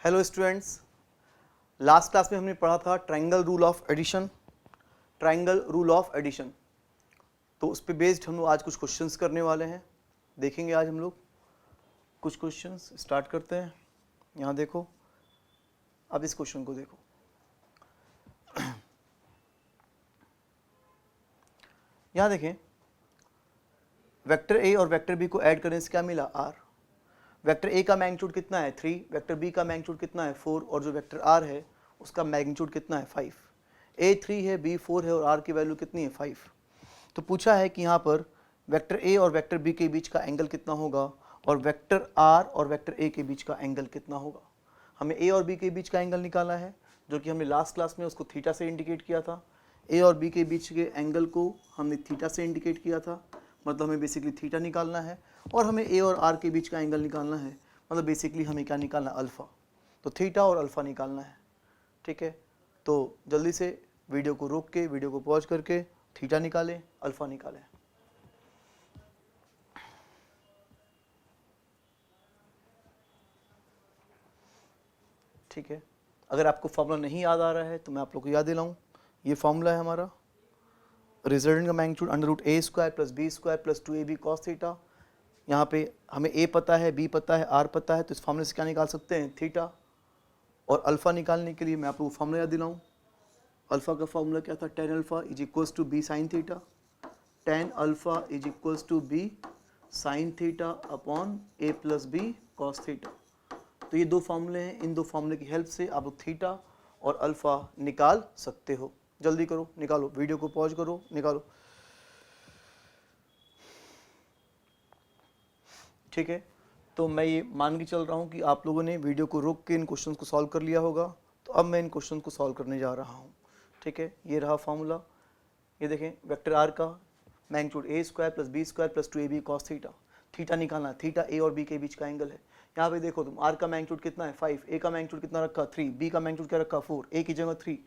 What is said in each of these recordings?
Hello students, last class में हमने पढ़ा था triangle rule of addition. Triangle rule of addition, तो उस पे बेस्ड हम लोग आज कुछ क्वेश्चंस करने वाले हैं। देखेंगे आज हम लोग कुछ क्वेश्चंस। स्टार्ट करते हैं। यहाँ देखो, अब इस क्वेश्चन को देखो। यहाँ देखें, वेक्टर ए और वेक्टर बी को ऐड करने से क्या मिला? आर। वेक्टर ए का मैग्नीट्यूड कितना है? 3। वेक्टर बी का मैग्नीट्यूड कितना है? 4। और जो वेक्टर आर है उसका मैग्नीट्यूड कितना है? 5। ए 3 है, बी 4 है और आर की वैल्यू कितनी है? 5। तो पूछा है कि यहाँ पर वेक्टर ए और वेक्टर बी के बीच का एंगल कितना होगा और वेक्टर आर और वेक्टर ए के बीच का एंगल कितना होगा। हमें ए और बी के बीच का एंगल निकालना है, जो कि हमने लास्ट क्लास में उसको थीटा से इंडिकेट किया था। ए और बी के बीच के एंगल को हमने थीटा से इंडिकेट किया था, मतलब हमें बेसिकली थीटा निकालना है। और हमें ए और आर के बीच का एंगल निकालना है, मतलब बेसिकली हमें क्या निकालना है? अल्फ़ा। तो थीटा और अल्फ़ा निकालना है। ठीक है, तो जल्दी से वीडियो को रोक के, वीडियो को पॉज करके थीटा निकालें, अल्फ़ा निकालें। ठीक है, अगर आपको फॉर्मूला नहीं याद आ रहा है तो मैं आप लोग को याद दिलाऊं। ये फॉर्मूला है हमारा, रिजल्टेंट का magnitude under root A square plus B square plus 2ab cos theta. यहाँ पे हमें ए पता है, बी पता है, आर पता है, तो इस फॉर्मूले से क्या निकाल सकते हैं? थीटा। और अल्फ़ा निकालने के लिए मैं आप लोग को फॉर्मूला याद दिलाऊं। अल्फ़ा का फॉर्मूला क्या था? tan alpha is equals to B sine theta. tan alpha is equals to B sine theta upon A plus B cos theta. तो ये दो फार्मूले हैं, इन दो फार्मूले की हेल्प से आप थीटा और अल्फ़ा निकाल सकते हो। जल्दी करो, निकालो, वीडियो को पॉज करो, निकालो। ठीक है, तो मैं ये मान के चल रहा हूँ कि आप लोगों ने वीडियो को रोक के इन क्वेश्चन को सॉल्व कर लिया होगा। तो अब मैं इन क्वेश्चन को सॉल्व करने जा रहा हूँ। ठीक है, ये रहा फार्मूला। ये देखें, वेक्टर आर का magnitude A square plus B square plus 2ab cos theta. Theta निकालना है, थीटा ए और बी के बीच का एंगल है। यहाँ पे देखो तुम, आर का मैग्नीट्यूड कितना है? 5। ए का मैग्नीट्यूड कितना रखा? 3। बी का मैग्नीट्यूड क्या रखा? 4। ए की जगह 3,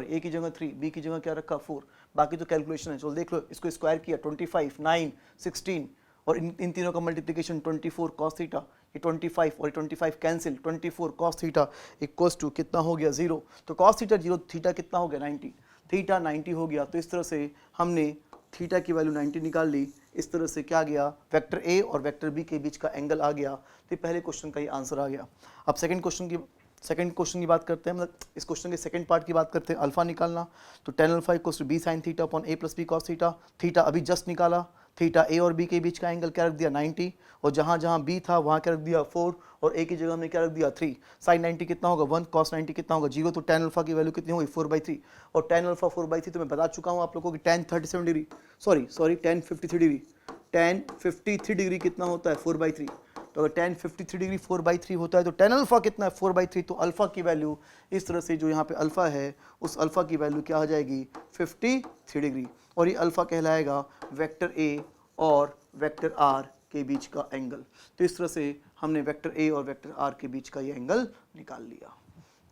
ए की जगह 3, बी की जगह क्या रखा? 4। बाकी तो कैलकुलेशन है, चलो देख लो। इसको स्क्वायर किया, 25, 9, 16 और इन तीनों का मल्टीप्लिकेशन 24 कॉस थीटा। ये 25 और 25 cancel, 24 cos theta equals to कितना हो गया? 0। तो कॉस थीटा 0, थीटा कितना हो गया? 90। थीटा 90 हो गया। तो इस तरह से हमने थीटा की वैल्यू 90 निकाल ली। इस तरह से क्या गया? वेक्टर ए और वेक्टर बी के बीच का एंगल आ गया। तो पहले क्वेश्चन का ये आंसर आ गया। अब सेकंड क्वेश्चन की बात करते हैं, मतलब इस क्वेश्चन के सेकंड पार्ट की बात करते हैं, अल्फा निकालना। तो tan alpha equals to B sine theta upon A plus B cos theta. Theta अभी जस्ट निकाला। थीटा ए और बी के बीच का एंगल क्या रख दिया? 90। और जहाँ जहाँ बी था वहाँ क्या रख दिया? 4। और ए की जगह हमने क्या रख दिया? 3। साइन 90 कितना होगा? 1। कॉस 90 कितना होगा? 0। तो tan अल्फा की वैल्यू कितनी होगी? 4/3। और tan अल्फा 4/3 तो मैं बता चुका हूँ आप लोगों को कि tan 37 degree, sorry tan 53 degree. tan 53 degree कितना होता है? 4/3। तो अगर tan 53 डिग्री 4/3 होता है तो tan अल्फा कितना है? 4/3। तो अल्फा की वैल्यू इस तरह से, जो यहाँ पे अल्फा है उस अल्फा की वैल्यू क्या आ जाएगी? 53 डिग्री। और ये अल्फा कहलाएगा वेक्टर ए और वेक्टर आर के बीच का एंगल। तो इस तरह से हमने वेक्टर ए और वेक्टर आर के बीच का ये एंगल निकाल लिया।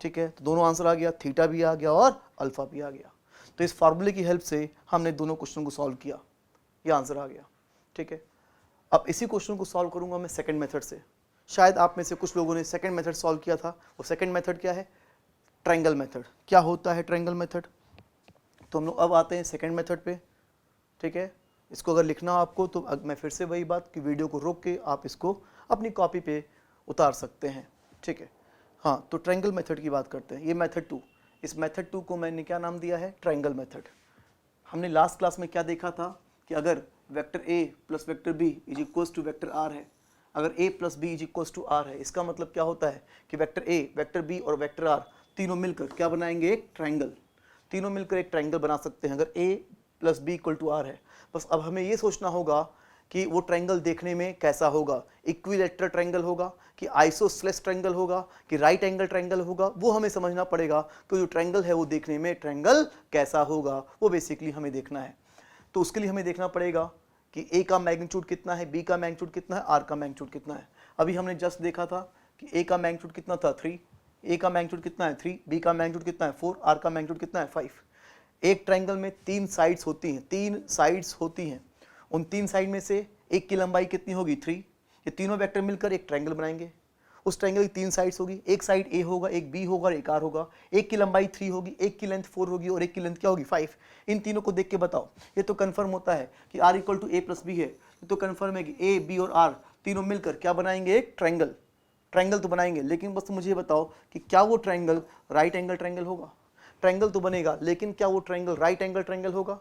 ठीक है, तो दोनों आंसर आ गया, थीटा भी आ गया और अल्फा भी आ गया। तो इस फार्मूले की हेल्प से हमने दोनों क्वेश्चन को सॉल्व किया, ये आंसर आ गया। ठीक है, अब इसी क्वेश्चन को सॉल्व करूंगा मैं सेकंड मेथड से। शायद आप में से कुछ लोगों ने सेकंड मेथड सॉल्व किया था। वो सेकंड मेथड क्या है? Triangle method. क्या होता है ट्रायंगल मेथड? तो हम लोग अब आते हैं सेकंड मेथड पे। ठीक है, इसको अगर लिखना हो आपको तो मैं फिर से वही बात कि वीडियो को रोक के आप इसको अपनी कॉपी पे उतार सकते हैं। ठीक है, हाँ, तो ट्रायंगल मेथड की बात करते हैं। ये मेथड 2, इस मेथड 2 को मैंने क्या नाम दिया है? Triangle method. हमने लास्ट क्लास में क्या देखा था कि अगर vector A plus vector B is equals to vector R है, अगर A plus B is equals to R है, इसका मतलब क्या होता है कि वेक्टर ए, वेक्टर बी और वेक्टर आर तीनों मिलकर क्या बनाएंगे? एक ट्रायंगल। तीनों मिलकर एक ट्रायंगल बना सकते हैं अगर A plus B equal to R है। बस अब हमें ये सोचना होगा कि वो ट्रायंगल देखने में कैसा होगा, इक्विलैटरल ट्रायंगल होगा कि आइसोसेलेस ट्रायंगल होगा कि राइट एंगल ट्रायंगल होगा, वो हमें समझना पड़ेगा कि जो ट्रायंगल है वो देखने में ट्रायंगल कैसा होगा, वो बेसिकली हमें देखना है। तो उसके लिए हमें देखना पड़ेगा कि ए का मैग्नीट्यूड कितना है, बी का मैग्नीट्यूड कितना है, आर का मैग्नीट्यूड कितना है। अभी हमने जस्ट देखा था कि ए का मैग्नीट्यूड कितना था? 3। ए का मैग्नीट्यूड कितना है? 3। बी का मैग्नीट्यूड कितना है? 4। आर का मैग्नीट्यूड कितना है? 5। एक ट्रायंगल में 3 साइड्स होती हैं, 3 साइड्स होती हैं। उन 3 साइड में से एक की लंबाई कितनी होगी? 3। ये तीनों वेक्टर मिलकर एक ट्रायंगल बनाएंगे। उस ट्रायंगल की 3 साइड्स होगी, एक साइड ए होगा, एक बी होगा और एक आर होगा। एक की लंबाई 3 होगी, एक की लेंथ 4 होगी और एक की लेंथ क्या होगी 5। इन तीनों को देख के बताओ। ये तो कंफर्म होता है कि R equal to A plus B है, तो कंफर्म है कि ए बी और आर तीनों मिलकर क्या बनाएंगे, एक ट्रायंगल। ट्रायंगल तो बनाएंगे, लेकिन बस मुझे बताओ कि क्या वो ट्रायंगल राइट एंगल ट्रायंगल होगा। ट्रायंगल तो बनेगा, लेकिन क्या वो ट्रायंगल राइट एंगल ट्रायंगल होगा।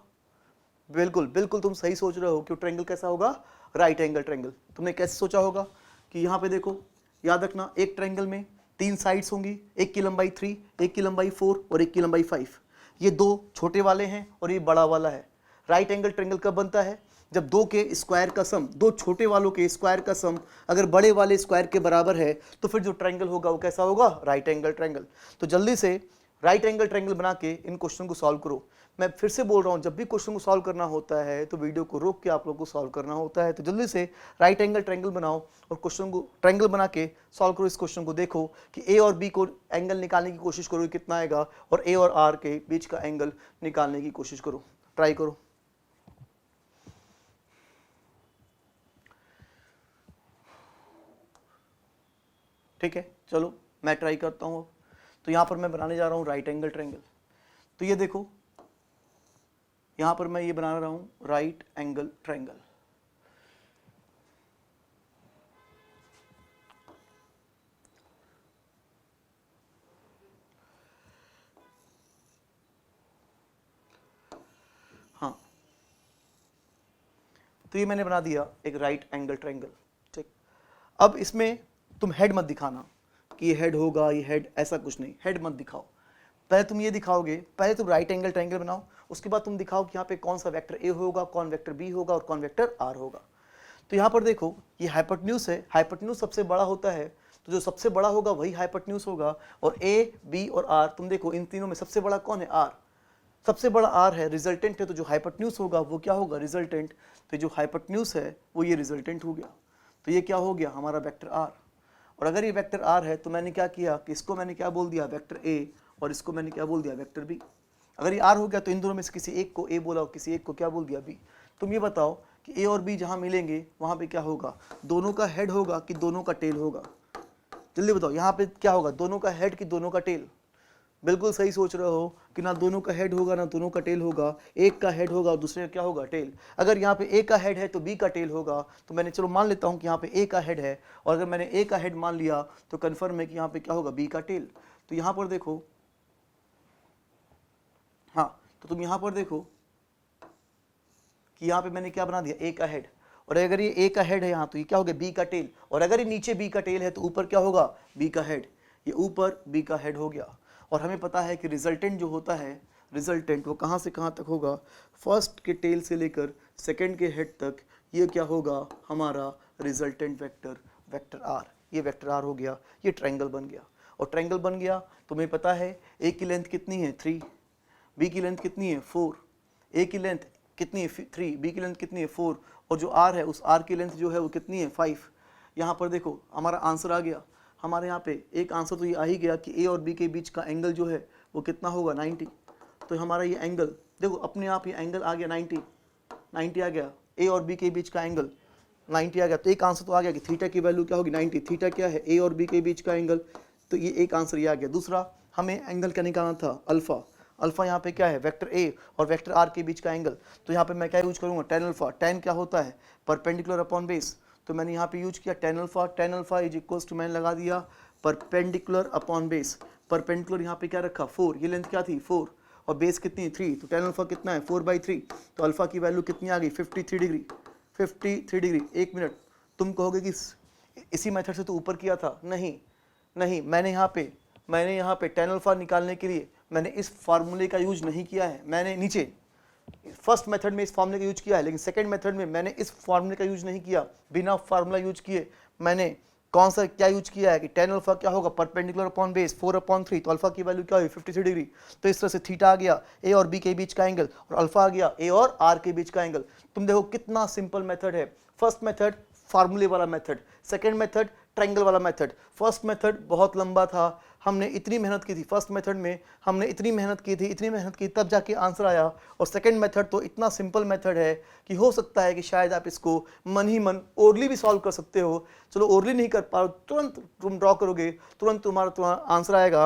बिल्कुल बिल्कुल तुम सही सोच रहे हो कि ट्रायंगल कैसा होगा, राइट एंगल ट्रायंगल। तुमने कैसे सोचा होगा कि यहाँ पे देखो, याद रखना एक ट्रायंगल में 3 साइड्स होंगी, एक की लंबाई 3, एक की लंबाई 4 और एक की लंबाई 5। ये 2 छोटे वाले हैं और ये बड़ा वाला है। राइट एंगल ट्रायंगल कब बनता है, जब 2 के स्क्वायर का सम, 2 छोटे वालों के स्क्वायर का सम अगर बड़े वाले स्क्वायर के बराबर है, तो फिर जो ट्रायंगल होगा वो कैसा होगा, राइट एंगल ट्रायंगल। तो जल्दी से राइट एंगल ट्रायंगल बना के इन क्वेश्चन को सॉल्व करो। मैं फिर से बोल रहा हूँ, जब भी क्वेश्चन को सॉल्व करना होता है तो वीडियो को रोक के आप लोगों को सॉल्व करना होता है। तो जल्दी से राइट एंगल ट्रायंगल बनाओ और क्वेश्चन को ट्रायंगल बना के सॉल्व करो। इस क्वेश्चन को देखो कि ए और बी को एंगल निकालने की कोशिश करो कितना आएगा, और ए और आर के बीच का एंगल निकालने की कोशिश करो, ट्राई करो। ठीक है, चलो मैं ट्राई करता हूँ। तो यहाँ पर मैं बनाने जा रहा हूँ राइट एंगल ट्रायंगल। तो ये देखो, यहाँ पर मैं ये बना रहा हूँ राइट एंगल ट्रायंगल। हाँ, तो ये मैंने बना दिया एक राइट एंगल ट्रायंगल। ठीक, अब इसमें तुम हेड मत दिखाना कि ये हेड होगा, ये हेड, ऐसा कुछ नहीं, हेड मत दिखाओ। पहले तुम ये दिखाओगे, पहले तुम राइट एंगल ट्रायंगल बनाओ, उसके बाद तुम दिखाओ कि यहाँ पे कौन सा वेक्टर ए होगा, कौन वेक्टर बी होगा और कौन वेक्टर आर होगा। तो यहाँ पर देखो, ये हाइपोटेन्यूज है, हाइपोटेन्यूज सबसे बड़ा होता है, तो जो सबसे बड़ा होगा वही हाइपोटेन्यूज होगा। और ए बी और आर, तुम देखो इन तीनों में सबसे बड़ा कौन है, आर। सबसे बड़ा आर है, रिजल्टेंट है, तो जो हाइपोटेन्यूज होगा वो क्या होगा, रिजल्टेंट। तो जो हाइपोटेन्यूज है वो ये रिजल्टेंट हो गया। तो ये क्या हो गया, हमारा वेक्टर आर। और अगर ये वेक्टर आर है तो मैंने क्या किया कि इसको मैंने क्या बोल दिया, वेक्टर ए, और इसको मैंने क्या बोल दिया, वेक्टर बी। अगर ये आर हो गया तो इन दोनों में से किसी एक को ए बोला और किसी एक को क्या बोल दिया, बी। तुम ये बताओ कि ए और बी जहाँ मिलेंगे वहाँ पे क्या होगा, दोनों का हेड होगा कि दोनों का टेल होगा। जल्दी बताओ, यहाँ पे क्या होगा, दोनों का हेड कि दोनों का टेल। बिल्कुल सही सोच रहे हो कि ना दोनों का हेड होगा ना दोनों का टेल होगा, एक का हेड होगा और दूसरे का क्या होगा, टेल। अगर यहाँ पे ए का हेड है तो बी का टेल होगा। तो मैंने चलो मान लेता हूँ कि यहाँ पे ए का हेड है, और अगर मैंने ए का हेड मान लिया तो कन्फर्म है कि यहाँ पे क्या होगा, बी का टेल। तो यहाँ पर देखो, हाँ, तो तुम यहाँ पर देखो कि यहाँ पे मैंने क्या बना दिया, ए का हेड, और अगर ये ए का हेड है यहाँ तो ये क्या होगा, बी का टेल। और अगर ये नीचे बी का टेल है तो ऊपर क्या होगा, बी का हेड। ये ऊपर बी का हेड हो गया। और हमें पता है कि रिजल्टेंट जो होता है, रिजल्टेंट वो कहाँ से कहाँ तक होगा, फर्स्ट के टेल से लेकर सेकंड के हेड तक, ये क्या होगा, हमारा रिजल्टेंट वेक्टर, वेक्टर आर। ये वेक्टर आर हो गया, ये ट्रायंगल बन गया। और ट्रायंगल बन गया, तुम्हें पता है ए की लेंथ कितनी है, 3, बी की लेंथ कितनी है, 4, ए की लेंथ कितनी है, 3, बी की लेंथ कितनी है, 4, और जो आर है उस आर की लेंथ जो है वो कितनी है, 5। यहाँ पर देखो हमारा आंसर आ गया। हमारे यहाँ पे एक आंसर तो ये आ ही गया कि ए और बी के बीच का एंगल जो है वो कितना होगा, 90। तो हमारा ये एंगल देखो अपने आप ये एंगल आ गया 90 आ गया, ए और बी के बीच का एंगल 90 आ गया। तो एक आंसर तो आ गया कि थीटा की वैल्यू क्या होगी, 90। थीटा क्या है, ए और बी के बीच का एंगल, तो ये एक आंसर ये आ गया। दूसरा हमें एंगल क्या निकालना था, अल्फा। अल्फा यहाँ पे क्या है, वेक्टर ए और वेक्टर आर के बीच का एंगल। तो यहाँ पे मैं क्या यूज करूँगा, टेन अल्फा। टेन क्या होता है, परपेंडिकुलर अपॉन बेस। तो मैंने यहाँ पे यूज किया tan alpha. Tan alpha is equals to, मैंने लगा दिया परपेंडिकुलर अपॉन बेस। परपेंडिकुलर यहाँ पे क्या रखा, 4, ये लेंथ क्या थी, 4, और बेस कितनी है, 3। तो टेन अल्फा कितना है, 4/3। तो अल्फा की वैल्यू कितनी आ गई, 53 डिग्री। 53 डिग्री। एक मिनट, तुम कहोगे कि इसी मेथड से तो ऊपर किया था, नहीं, मैंने यहाँ पे टेन अल्फा निकालने के लिए मैंने इस फार्मूले का यूज नहीं किया है। मैंने नीचे फर्स्ट मेथड में इस फार्मूले का यूज किया है, लेकिन सेकंड मेथड में मैंने इस फार्मूले का यूज नहीं किया। बिना फार्मूला यूज किए मैंने कौन सा क्या यूज किया है कि टेन अल्फा क्या होगा, परपेंडिकुलर अपॉन बेस 4/3। तो अल्फा की वैल्यू क्या हुई, 53 डिग्री। तो इस तरह से थीटा आ गया ए और बी के बीच का एंगल, और अल्फा आ गया ए और आर के बीच का एंगल। तुम देखो कितना सिंपल मेथड है। फर्स्ट मेथड फार्मूले वाला मेथड, सेकंड मेथड ट्रायंगल वाला मेथड। फर्स्ट मेथड बहुत लंबा था, हमने इतनी मेहनत की थी फर्स्ट मेथड में, हमने इतनी मेहनत की थी, इतनी मेहनत की तब जाके आंसर आया। और सेकंड मेथड तो इतना सिंपल मेथड है कि हो सकता है कि शायद आप इसको मन ही मन ओरली भी सॉल्व कर सकते हो। चलो ओरली नहीं कर पा, तुरंत तुम ड्रॉ करोगे, तुरंत तुम्हारा आंसर आएगा।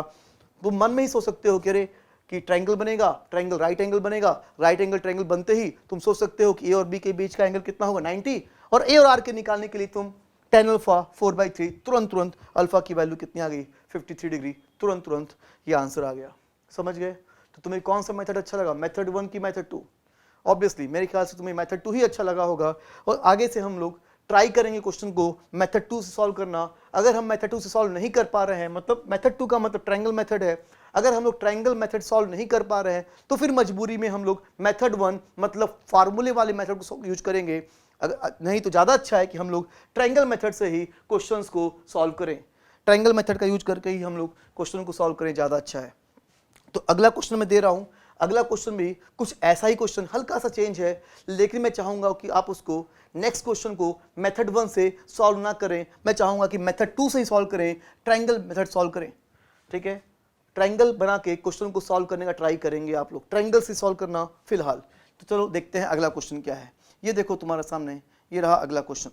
तुम मन में ही सोच सकते हो कि अरे कि ट्रायंगल बनेगा, ट्रायंगल राइट एंगल बनेगा, राइट एंगल ट्रायंगल बनते ही तुम सोच सकते हो कि ए और बी के बीच का एंगल कितना होगा 90, और ए और आर के निकालने के लिए तुम tan अल्फा 4/3, तुरंत अल्फा की वैल्यू कितनी आ गई 53 डिग्री, तुरंत ये आंसर आ गया। समझ गए? तो तुम्हें कौन सा मेथड अच्छा लगा, मेथड 1 की मेथड 2? ऑब्वियसली मेरे ख्याल से तुम्हें मेथड 2 ही अच्छा लगा होगा। और आगे से हम लोग ट्राई करेंगे क्वेश्चन को मेथड 2 से सॉल्व करना। अगर हम मेथड 2 से सॉल्व नहीं कर पा रहे हैं, मतलब मेथड 2 का मतलब ट्रायंगल मेथड है, अगर हम लोग ट्रायंगल मेथड सॉल्व नहीं कर पा रहे हैं तो फिर मजबूरी में हम लोग मेथड 1 मतलब फार्मूले वाले मेथड को यूज करेंगे। अगर नहीं तो ज़्यादा अच्छा है कि हम लोग ट्रायंगल मेथड से ही क्वेश्चंस को सॉल्व करें, ट्रायंगल मेथड का यूज करके ही हम लोग क्वेश्चन को सॉल्व करें, ज़्यादा अच्छा है। तो अगला क्वेश्चन मैं दे रहा हूँ, अगला क्वेश्चन भी कुछ ऐसा ही क्वेश्चन, हल्का सा चेंज है, लेकिन मैं चाहूँगा कि आप उसको नेक्स्ट क्वेश्चन को मेथड 1 से सॉल्व ना करें, मैं चाहूँगा कि मेथड 2 से ही सॉल्व करें, ट्रायंगल मेथड सॉल्व करें। ठीक है, ट्रायंगल बना के क्वेश्चन को सॉल्व करने का ट्राई करेंगे आप लोग, ट्रायंगल से सॉल्व करना फिलहाल। तो चलो देखते हैं अगला क्वेश्चन क्या है। ये देखो तुम्हारे सामने, ये रहा अगला question.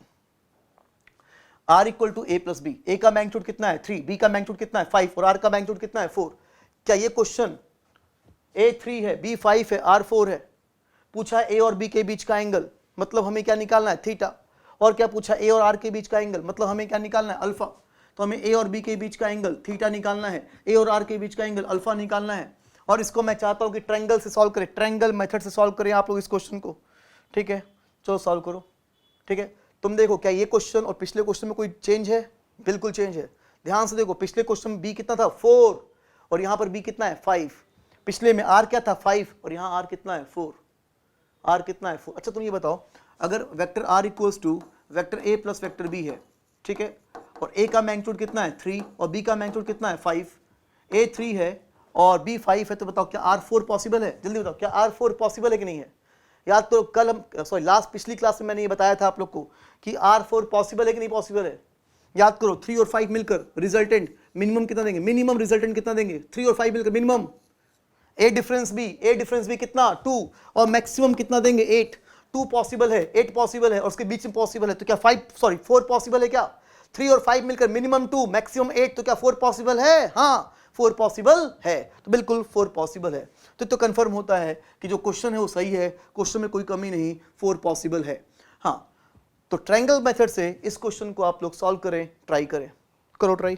r equal to A plus B, A का मैग्नीट्यूड कितना है 3, बी का मैग्नीट्यूड कितना है 5 और r का मैग्नीट्यूड कितना है 4। क्या ये क्वेश्चन a 3 है, b 5 है, r 4 है? पूछा a और b के बीच का एंगल, मतलब हमें क्या निकालना है थीटा। और क्या पूछा a और r के बीच का एंगल, मतलब हमें क्या निकालना है अल्फा। तो हमें a और b के बीच का एंगल थीटा निकालना है, a और r के बीच का एंगल अल्फा निकालना है। और इसको मैं चाहता हूं कि ट्रायंगल से सॉल्व करें, ट्रायंगल मेथड से सॉल्व करें आप लोग इस क्वेश्चन को। ठीक है, चलो सॉल्व करो। ठीक है, तुम देखो क्या ये क्वेश्चन और पिछले क्वेश्चन में कोई चेंज है? बिल्कुल चेंज है। ध्यान से देखो, पिछले क्वेश्चन में b कितना था 4 और यहां पर b कितना है 5। पिछले में r क्या था 5 और यहां r कितना है 4। r कितना है 4। अच्छा तुम ये बताओ, अगर vector r equals to vector a plus vector b है, ठीक है, और a का मैग्नीट्यूड कितना है 3 और b का मैग्नीट्यूड कितना है 5, a 3 है और b 5 है, तो बताओ क्या r 4 पॉसिबल है? जल्दी बताओ क्या r 4 पॉसिबल है कि नहीं है? याद करो, कल हम पिछली क्लास में मैंने ये बताया था आप लोग को कि r 4 पॉसिबल है कि नहीं पॉसिबल है। याद करो, 3 और 5 मिलकर रिजल्टेंट मिनिमम कितना देंगे, मिनिमम रिजल्टेंट कितना देंगे, 3 और 5 मिलकर मिनिमम। ए डिफरेंस बी कितना 2 और मैक्सिमम कितना देंगे 8। 2 पॉसिबल है, 8 पॉसिबल है और उसके बीच में पॉसिबल है, तो क्या 4 पॉसिबल है क्या? 3 और 5 मिलकर मिनिमम 2 मैक्सिमम 8, तो क्या 4 पॉसिबल है? हाँ 4 पॉसिबल है, तो बिल्कुल 4 पॉसिबल है। तो कंफर्म होता है कि जो क्वेश्चन है वो सही है, क्वेश्चन में कोई कमी नहीं, 4 पॉसिबल है। हाँ, तो ट्रायंगल मेथड से इस क्वेश्चन को आप लोग सॉल्व करें, ट्राई करें, करो ट्राई।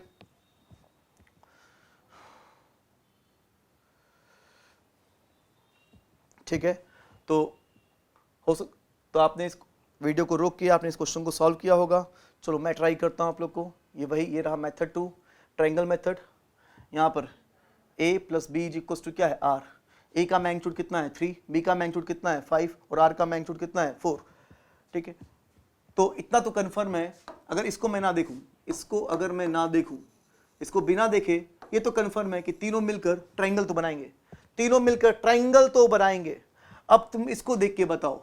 ठीक है, तो आपने इस वीडियो को रोक के आपने इस क्वेश्चन को सॉल्व किया होगा। चलो मैं ट्राई करता हूं आप लोग को। ये रहा मेथड 2 ट्रायंगल मेथड। यहाँ पर a plus B is equal to क्या है r। a का मैग्नीट्यूड कितना है 3, b का मैग्नीट्यूड कितना है 5 और r का मैग्नीट्यूड कितना है 4। ठीक है, तो इतना तो कन्फर्म है। अगर इसको मैं ना देखूं, इसको बिना देखे ये तो कन्फर्म है कि तीनों मिलकर ट्रायंगल तो बनाएंगे। अब तुम इसको देख के बताओ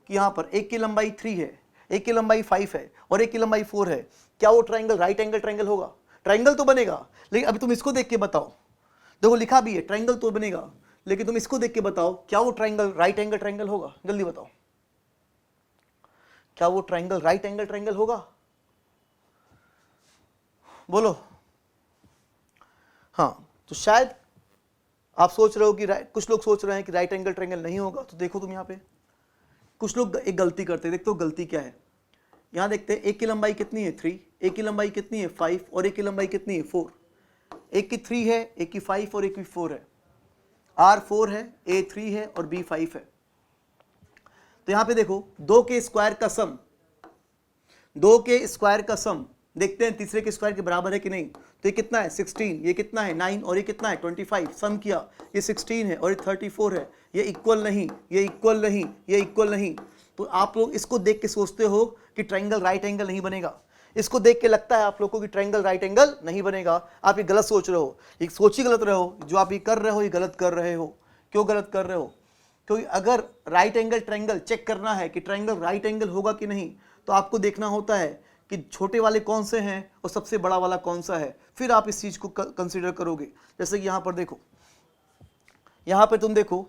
कि यहाँ पर एक की लंबाई 3 है, एक की लंबाई 5 है और एक की लंबाई 4 है, क्या वो ट्रायंगल राइट एंगल ट्रायंगल होगा? ट्रायंगल तो बनेगा, लेकिन अभी तुम इसको देख के बताओ। देखो लिखा भी है ट्रायंगल तो बनेगा, लेकिन तुम इसको देख के बताओ क्या वो ट्रायंगल राइट एंगल ट्रायंगल होगा? जल्दी बताओ, क्या वो ट्रायंगल राइट एंगल ट्रायंगल होगा? बोलो। हाँ, तो शायद आप सोच रहे हो कि कुछ लोग सोच रहे हैं कि राइट एंगल ट्रायंगल नहीं होगा। तो देखो तुम यहाँ पे कुछ लोग एक गलती करते हैं, देखते हो गलती क्या है। यहाँ देखते हैं एक की लंबाई कितनी है 3, एक की लंबाई कितनी है 5 और एक की लंबाई कितनी है 4। एक की 3 है, एक की 5 और एक की 4 है, r 4 है, a 3 है और b 5 है। तो यहाँ पे देखो 2 के स्क्वायर का सम देखते हैं तीसरे के स्क्वायर के बराबर है कि नहीं। तो ये कितना है 16, ये कितना है 9 और ये कितना है 25। सम किया, ये 16 है और ये 34 है, ये इक्वल नहीं। तो आप लोग इसको देख के सोचते हो कि ट्रायंगल राइट एंगल नहीं बनेगा। इसको देख के लगता है आप लोग को कि ट्रायंगल राइट एंगल नहीं बनेगा। आप ये गलत सोच रहे हो, ये सोच ही गलत रहे हो। जो आप ये कर रहे हो ये गलत कर रहे हो। क्यों गलत कर रहे हो? क्योंकि अगर राइट एंगल ट्रायंगल चेक करना है कि ट्रायंगल राइट एंगल होगा कि नहीं, तो आपको देखना होता है कि छोटे वाले कौन से हैं और सबसे बड़ा वाला कौन सा है, फिर आप इस चीज़ को कंसीडर करोगे। जैसे कि यहाँ पर देखो, यहाँ पे तुम देखो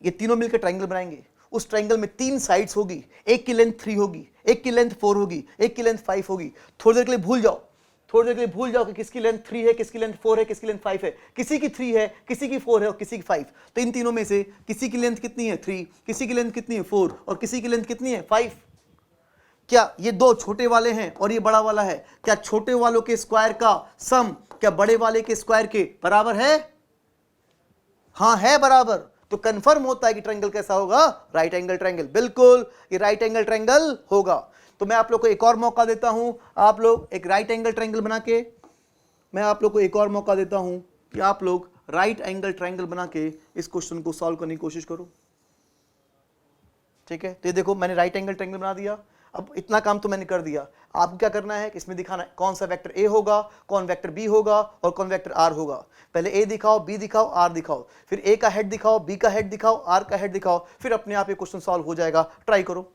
ये तीनों मिलकर ट्रायंगल बनाएंगे, उस ट्रायंगल में 3 साइड्स होगी, एक की लेंथ 3 होगी, एक की लेंथ 4 होगी, एक की लेंथ 5 होगी। थोड़ी देर के लिए भूल जाओ, थोड़ी देर के लिए भूल जाओ कि किसकी लेंथ 3 है, किसकी लेंथ 4 है, किसकी लेंथ 5 है। किसी की 3 है, किसी की 4 है और किसी की 5। तो इन तीनों में से किसी की लेंथ कितनी है 3, किसी की लेंथ कितनी है 4 और किसी की लेंथ कितनी है 5। क्या ये दो छोटे वाले हैं और ये बड़ा वाला है, क्या छोटे वालों के स्क्वायर का सम क्या बड़े वाले के स्क्वायर के बराबर है? हाँ है बराबर। तो कंफर्म होता है कि ट्रायंगल कैसा होगा, राइट एंगल ट्रायंगल। बिल्कुल ये राइट एंगल ट्रायंगल होगा। तो मैं आप लोग को एक और मौका देता हूं, आप लोग एक राइट एंगल ट्रायंगल बना के, मैं आप लोग को एक और मौका देता हूं कि आप लोग राइट एंगल ट्रायंगल बना के इस क्वेश्चन को सॉल्व करने की कोशिश करो। ठीक है, तो ये देखो मैंने राइट एंगल ट्रायंगल बना दिया। अब इतना काम तो मैंने कर दिया, आपको क्या करना है कि इसमें दिखाना है कौन सा वेक्टर ए होगा, कौन वेक्टर बी होगा और कौन वेक्टर आर होगा। पहले ए दिखाओ, बी दिखाओ, आर दिखाओ, फिर ए का हेड दिखाओ, बी का हेड दिखाओ, आर का हेड दिखाओ, फिर अपने आप ये क्वेश्चन सॉल्व हो जाएगा। ट्राई करो।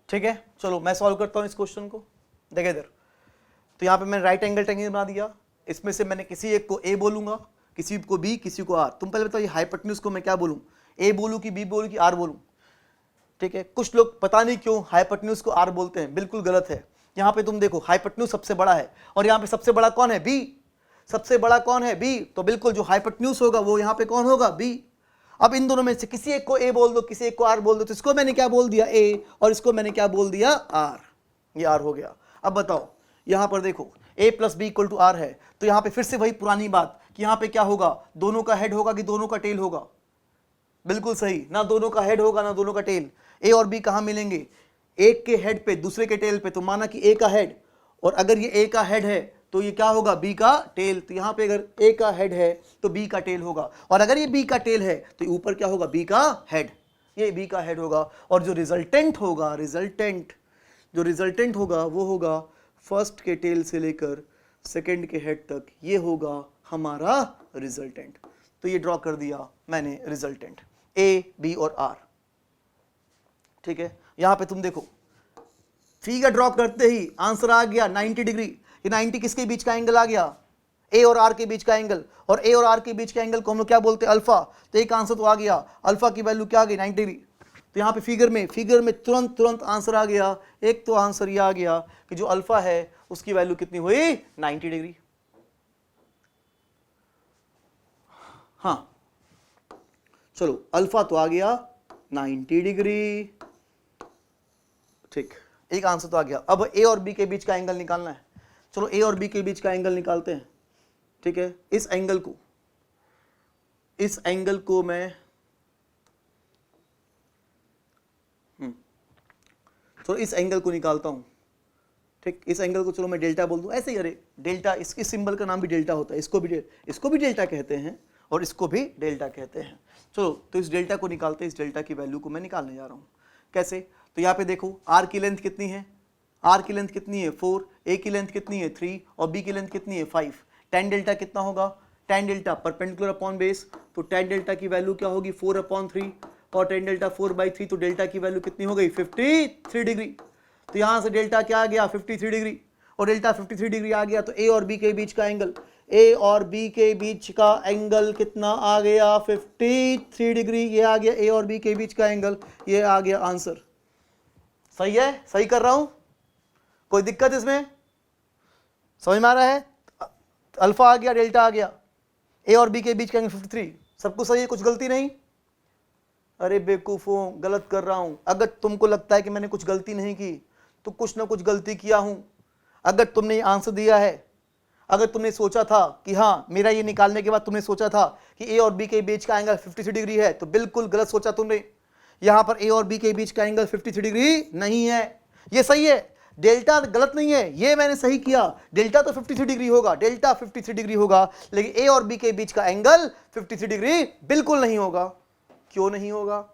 ठीक है, चलो मैं सॉल्व करता हूं इस क्वेश्चन को। देखिए इधर, तो यहाँ पे मैंने राइट एंगल ट्रायंगल बना दिया। इसमें से मैंने किसी एक को ए बोलूंगा, किसी को बी, किसी को आर। तुम पहले बताओ ये हाइपोटेन्यूज को मैं क्या बोलूं, ए बोलूं कि बी बोलूं कि आर बोलूं? ठीक है, कुछ लोग पता नहीं क्यों हाइपोटेन्यूज को आर बोलते हैं, बिल्कुल गलत है। यहाँ पे तुम देखो हाइपोटेन्यूज सबसे बड़ा है और यहाँ पे सबसे बड़ा कौन है, बी। सबसे बड़ा कौन है, बी। तो बिल्कुल जो हाइपोटेन्यूज होगा वो यहाँ पे कौन होगा, बी। अब इन दोनों में से किसी एक को ए बोल दो, किसी एक को आर बोल दो। तो इसको मैंने क्या बोल दिया, ए, और इसको मैंने क्या बोल दिया, आर। ये आर हो गया। अब बताओ यहां पर देखो a plus B equal to R है, तो यहां पे फिर से वही पुरानी बात कि यहां पे क्या होगा, दोनों का हेड होगा कि दोनों का टेल होगा? बिल्कुल सही, ना दोनों का हेड होगा ना दोनों का टेल। ए और बी कहां मिलेंगे, एक के हेड पे दूसरे के टेल पे। तो माना कि ए का हेड, और अगर ये ए का हेड है तो ये क्या होगा, बी का टेल। तो यहां पे अगर ए का हेड है तो बी का टेल होगा, और अगर ये बी का टेल है तो ऊपर क्या होगा, बी का हेड। ये बी का हेड होगा, और जो रिजल्टेंट होगा, जो रिजल्टेंट होगा वो होगा फर्स्ट के टेल से लेकर सेकंड के हेड तक, ये होगा हमारा रिजल्टेंट। तो ये ड्रॉ कर दिया मैंने रिजल्टेंट, ए, बी और आर। ठीक है, यहां पे तुम देखो फिगर ड्रॉ करते ही आंसर आ गया 90 डिग्री। ये 90 किसके बीच का एंगल आ गया, ए और आर के बीच का एंगल, और ए और आर के बीच का एंगल को हम लोग क्या बोलते हैं, अल्फा। तो एक आंसर तो आ गया, अल्फा की वैल्यू क्या आ गई, 90 डिग्री। तो यहाँ पे फिगर में तुरंत आंसर आ गया। एक तो आंसर ये आ गया कि जो अल्फा है उसकी वैल्यू कितनी हुई, 90 डिग्री। हाँ चलो, अल्फा तो आ गया 90 डिग्री। ठीक, एक आंसर तो आ गया। अब ए और बी के बीच का एंगल निकालना है। चलो ए और बी के बीच का एंगल निकालते हैं। ठीक है, इस एंगल को मैं तो इस एंगल को निकालता हूं। ठीक, इस एंगल को चलो मैं डेल्टा बोल दूं, ऐसे ही। अरे डेल्टा, इस सिंबल का नाम भी डेल्टा होता है, इसको भी डेल्टा कहते हैं और इसको भी डेल्टा कहते हैं। चलो तो इस डेल्टा को निकालते हैं। इस डेल्टा की वैल्यू को मैं निकालने जा रहा हूं। कैसे, तो यहाँ पे देखो आर की लेंथ कितनी है, आर की लेंथ कितनी है 4, ए की लेंथ कितनी है 3 और बी की लेंथ कितनी है 5। tan डेल्टा कितना होगा, tan delta perpendicular upon base, तो tan डेल्टा की वैल्यू क्या होगी 4/3, और tan डेल्टा 4/3, तो डेल्टा की वैल्यू कितनी हो गई 53 डिग्री। तो यहां से डेल्टा क्या आ गया 53 डिग्री, और डेल्टा 53 डिग्री आ गया। तो ए और बी के बीच का एंगल, ए और बी के बीच का एंगल कितना आ गया 53 डिग्री। ये आ गया ए और बी के बीच का एंगल, ये आ गया आंसर। सही है, सही कर रहा हूं, कोई दिक्कत इसमें, समझ में आ रहा है? अल्फा आ गया, डेल्टा आ गया, ए और बी के बीच का एंगल 53, सब कुछ सही है, कुछ गलती नहीं। अरे बेवकूफों, गलत कर रहा हूं। अगर तुमको लगता है कि मैंने कुछ गलती नहीं की तो कुछ ना कुछ गलती किया हूं। अगर तुमने ये आंसर दिया है, अगर तुमने सोचा था कि हाँ, मेरा ये निकालने के बाद तुमने सोचा था कि ए और बी के बीच का एंगल 53 डिग्री है, तो बिल्कुल गलत सोचा तुमने। यहां पर ए और बी के बीच का एंगल 53 डिग्री नहीं है, ये सही है। डेल्टा गलत नहीं है, ये मैंने सही किया, डेल्टा तो 53 डिग्री होगा, डेल्टा 53 डिग्री होगा, लेकिन ए और बी के बीच का एंगल 53 डिग्री बिल्कुल नहीं होगा। क्यों नहीं होगा?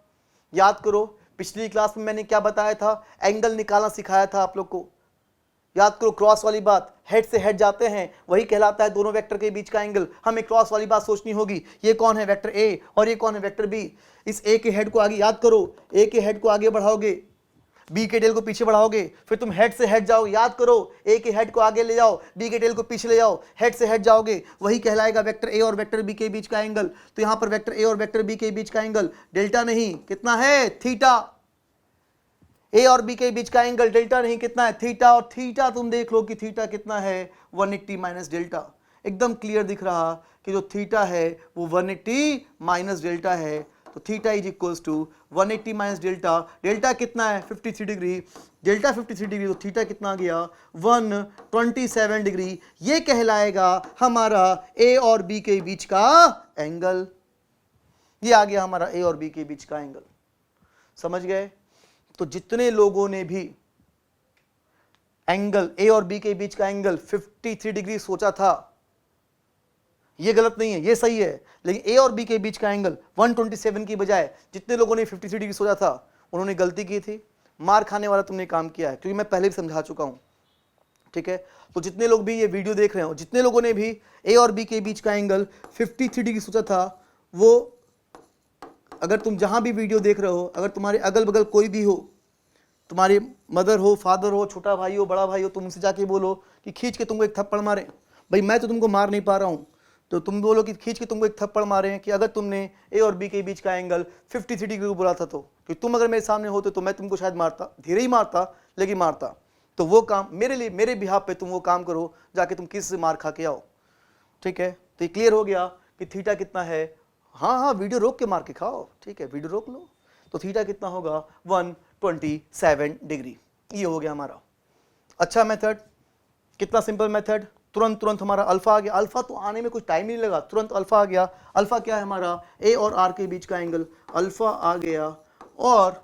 याद करो, पिछली क्लास में मैंने क्या बताया था, एंगल निकालना सिखाया था आप लोग को। याद करो, क्रॉस वाली बात, हेड से हेड जाते हैं वही कहलाता है दोनों वेक्टर के बीच का एंगल। हमें क्रॉस वाली बात सोचनी होगी, ये कौन है वेक्टर ए और ये कौन है वेक्टर बी। इस ए के हेड को आगे, याद करो, ए के हेड को आगे बढ़ाओगे, बी के टेल को पीछे बढ़ाओगे, फिर तुम हेड से हेड जाओगे। याद करो, ए के हेड को आगे ले जाओ, बी के टेल को पीछे ले जाओ, हेड से हेड जाओगे, वही कहलाएगा वेक्टर ए और वेक्टर बी के बीच का एंगल। तो यहां पर वेक्टर ए और वेक्टर बी के बीच का एंगल डेल्टा नहीं, कितना है, थीटा। ए और बी के बीच का एंगल डेल्टा नहीं, कितना है, थीटा। और थीटा तुम देख लो कि थीटा कितना है, 180 माइनस डेल्टा। एकदम क्लियर दिख रहा कि जो थीटा है वो 180 माइनस डेल्टा है। तो theta is equals to 180 minus delta. Delta कितना है, 53 डिग्री। डेल्टा 53 डिग्री, तो थीटा कितना आ गया, 127 डिग्री। ये कहलाएगा हमारा ए और बी के बीच का एंगल। ये आ गया हमारा ए और बी के बीच का एंगल। समझ गए? तो जितने लोगों ने भी एंगल ए और बी के बीच का एंगल 53 डिग्री सोचा था, ये गलत नहीं है, ये सही है, लेकिन ए और बी के बीच का एंगल 127 की बजाय जितने लोगों ने 53 डिग्री सोचा था उन्होंने गलती की थी। मार खाने वाला तुमने काम किया है, क्योंकि मैं पहले भी समझा चुका हूं। ठीक है, तो जितने लोग भी ये वीडियो देख रहे हो, जितने लोगों ने भी ए और बी के बीच का एंगल 53 डिग्री सोचा था, वो अगर तुम जहां भी वीडियो देख रहे हो, अगर तुम्हारे अगल बगल कोई भी हो, तुम्हारे मदर हो, फादर हो, छोटा भाई हो, बड़ा भाई हो, तुम उनसे जाके बोलो कि खींच के तुमको एक थप्पड़ मारे। भाई मैं तो तुमको मार नहीं पा रहा हूं, तो तुम बोलो कि खींच के तुमको एक थप्पड़ मारे हैं कि अगर तुमने ए और बी के बीच का एंगल 53 डिग्री को बोला था, तो कि तुम अगर मेरे सामने होते तो मैं तुमको शायद मारता, धीरे ही मारता लेकिन मारता। तो वो काम मेरे लिए, मेरे बिहाफ पे तुम वो काम करो, जाके तुम किसी से मार खा के आओ। ठीक है, तो ये क्लियर हो गया कि थीटा कितना है। हाँ हाँ, वीडियो रोक के मार के खाओ, ठीक है, वीडियो रोक लो। तो थीटा कितना होगा, 127 डिग्री। ये हो गया हमारा। अच्छा मेथड, कितना सिंपल मेथड, तुरंत तुरंत हमारा अल्फा आ गया। अल्फा तो आने में कुछ टाइम नहीं लगा, तुरंत अल्फा आ गया। अल्फा क्या है हमारा, ए और आर के बीच का एंगल, अल्फा आ गया और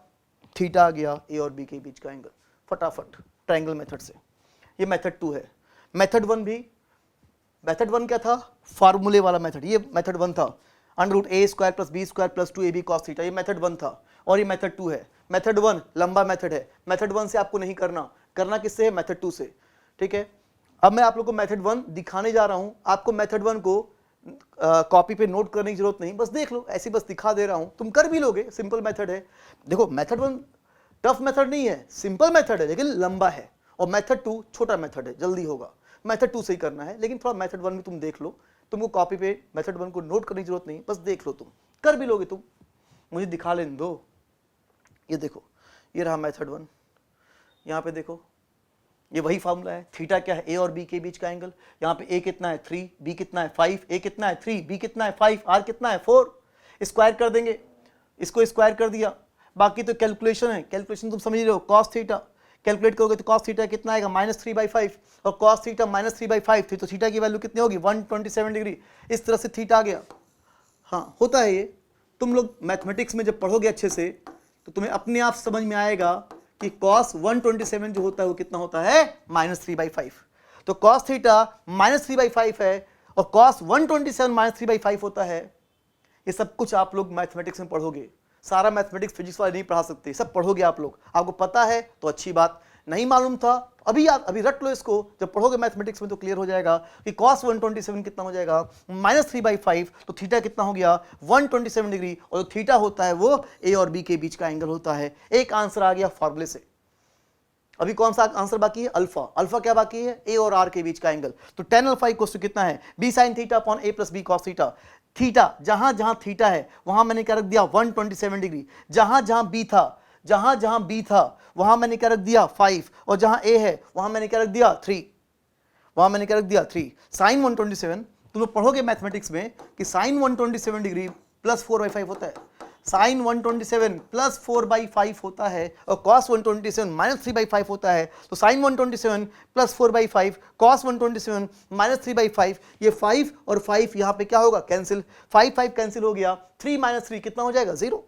थीटा आ गया ए और बी के बीच का एंगल, फटाफट ट्रायंगल मेथड से। ये मेथड 2 है। मेथड 1 भी, मेथड 1 क्या था, फार्मूले वाला मेथड। ये मेथड 1 था, √a² + b² + 2ab cos theta, ये मेथड 1 था। और ये मेथड 2 है। मेथड 1 लंबा मेथड है, मेथड 1 से आपको नहीं करना, करना किससे है, मेथड 2 से। ठीक है, अब मैं आप लोग को मेथड 1 दिखाने जा रहा हूं। आपको मेथड 1 को कॉपी पे नोट करने की जरूरत नहीं, बस देख लो, ऐसी बस दिखा दे रहा हूं, तुम कर भी लोगे, सिंपल मेथड है। देखो मेथड 1 टफ मेथड नहीं है, सिंपल मेथड है लेकिन लंबा है, और मेथड 2 छोटा मेथड है, जल्दी होगा। मेथड 2 से ही करना है, लेकिन थोड़ा मेथड 1 भी तुम देख लो, तुमको कॉपी पे मेथड 1 को नोट करने की जरूरत नहीं, बस देख लो, तुम कर भी लोगे, तुम मुझे दिखा लेने दो। ये देखो, ये रहा मेथड 1, यहाँ पे देखो, ये वही फार्मूला है। थीटा क्या है, ए और बी के बीच का एंगल। यहाँ पे ए कितना है 3, बी कितना है 5, ए कितना है 3, बी कितना है 5, आर कितना है 4। स्क्वायर कर देंगे, इसको स्क्वायर कर दिया, बाकी तो कैलकुलेशन है, कैलकुलेशन तुम समझ रहे हो। कॉस थीटा कैलकुलेट करोगे तो कॉस थीटा कितना आएगा, -3/5, और कॉस थीटा -3/5 थी, तो थीटा की वैल्यू कितनी होगी, 127 डिग्री। इस तरह से थीटा आ गया। हाँ, होता है ये, तुम लोग मैथमेटिक्स में जब पढ़ोगे अच्छे से तो तुम्हें अपने आप समझ में आएगा कि cos 127 जो होता है वो कितना होता है, -3/5। तो cos थीटा -3/5 है और cos 127 -3/5 होता है। ये सब कुछ आप लोग मैथमेटिक्स में पढ़ोगे, सारा मैथमेटिक्स फिजिक्स वाले नहीं पढ़ा सकते, सब पढ़ोगे आप लोग। आपको पता है तो अच्छी बात, नहीं मालूम था अभी अभी रट लो इसको, जब पढ़ोगे मैथमेटिक्स में तो क्लियर हो जाएगा कि cos 127 कितना हो जाएगा, -3/5। तो थीटा कितना हो गया, 127 डिग्री, और जो थीटा होता है वो ए और बी के बीच का एंगल होता है। एक आंसर आ गया फॉर्मूले से। अभी कौन सा आंसर बाकी है, अल्फा। अल्फा क्या बाकी है, ए और आर के बीच का एंगल। तो tan अल्फा इक्वल्स टू कितना है, b sin theta upon a + b cos theta. Theta जहां जहां थीटा है वहां मैंने क्या रख दिया, 127 डिग्री। जहां जहां b था, जहां जहां b था वहां मैंने क्या रख दिया, 5, और जहां a है वहां मैंने क्या रख दिया, 3, वहां मैंने क्या रख दिया, 3। sin 127 तुम लोग पढ़ोगे मैथमेटिक्स में कि sin 127 डिग्री + 4/5 होता है, sin 127 + 4/5 होता है, और cos 127 -3/5 होता है। तो sin 127 + 4/5, cos 127 -3/5, ये 5 और 5 यहाँ पे क्या होगा, कैंसिल, 5 5 कैंसिल हो गया, 3 - 3 कितना हो जाएगा, 0।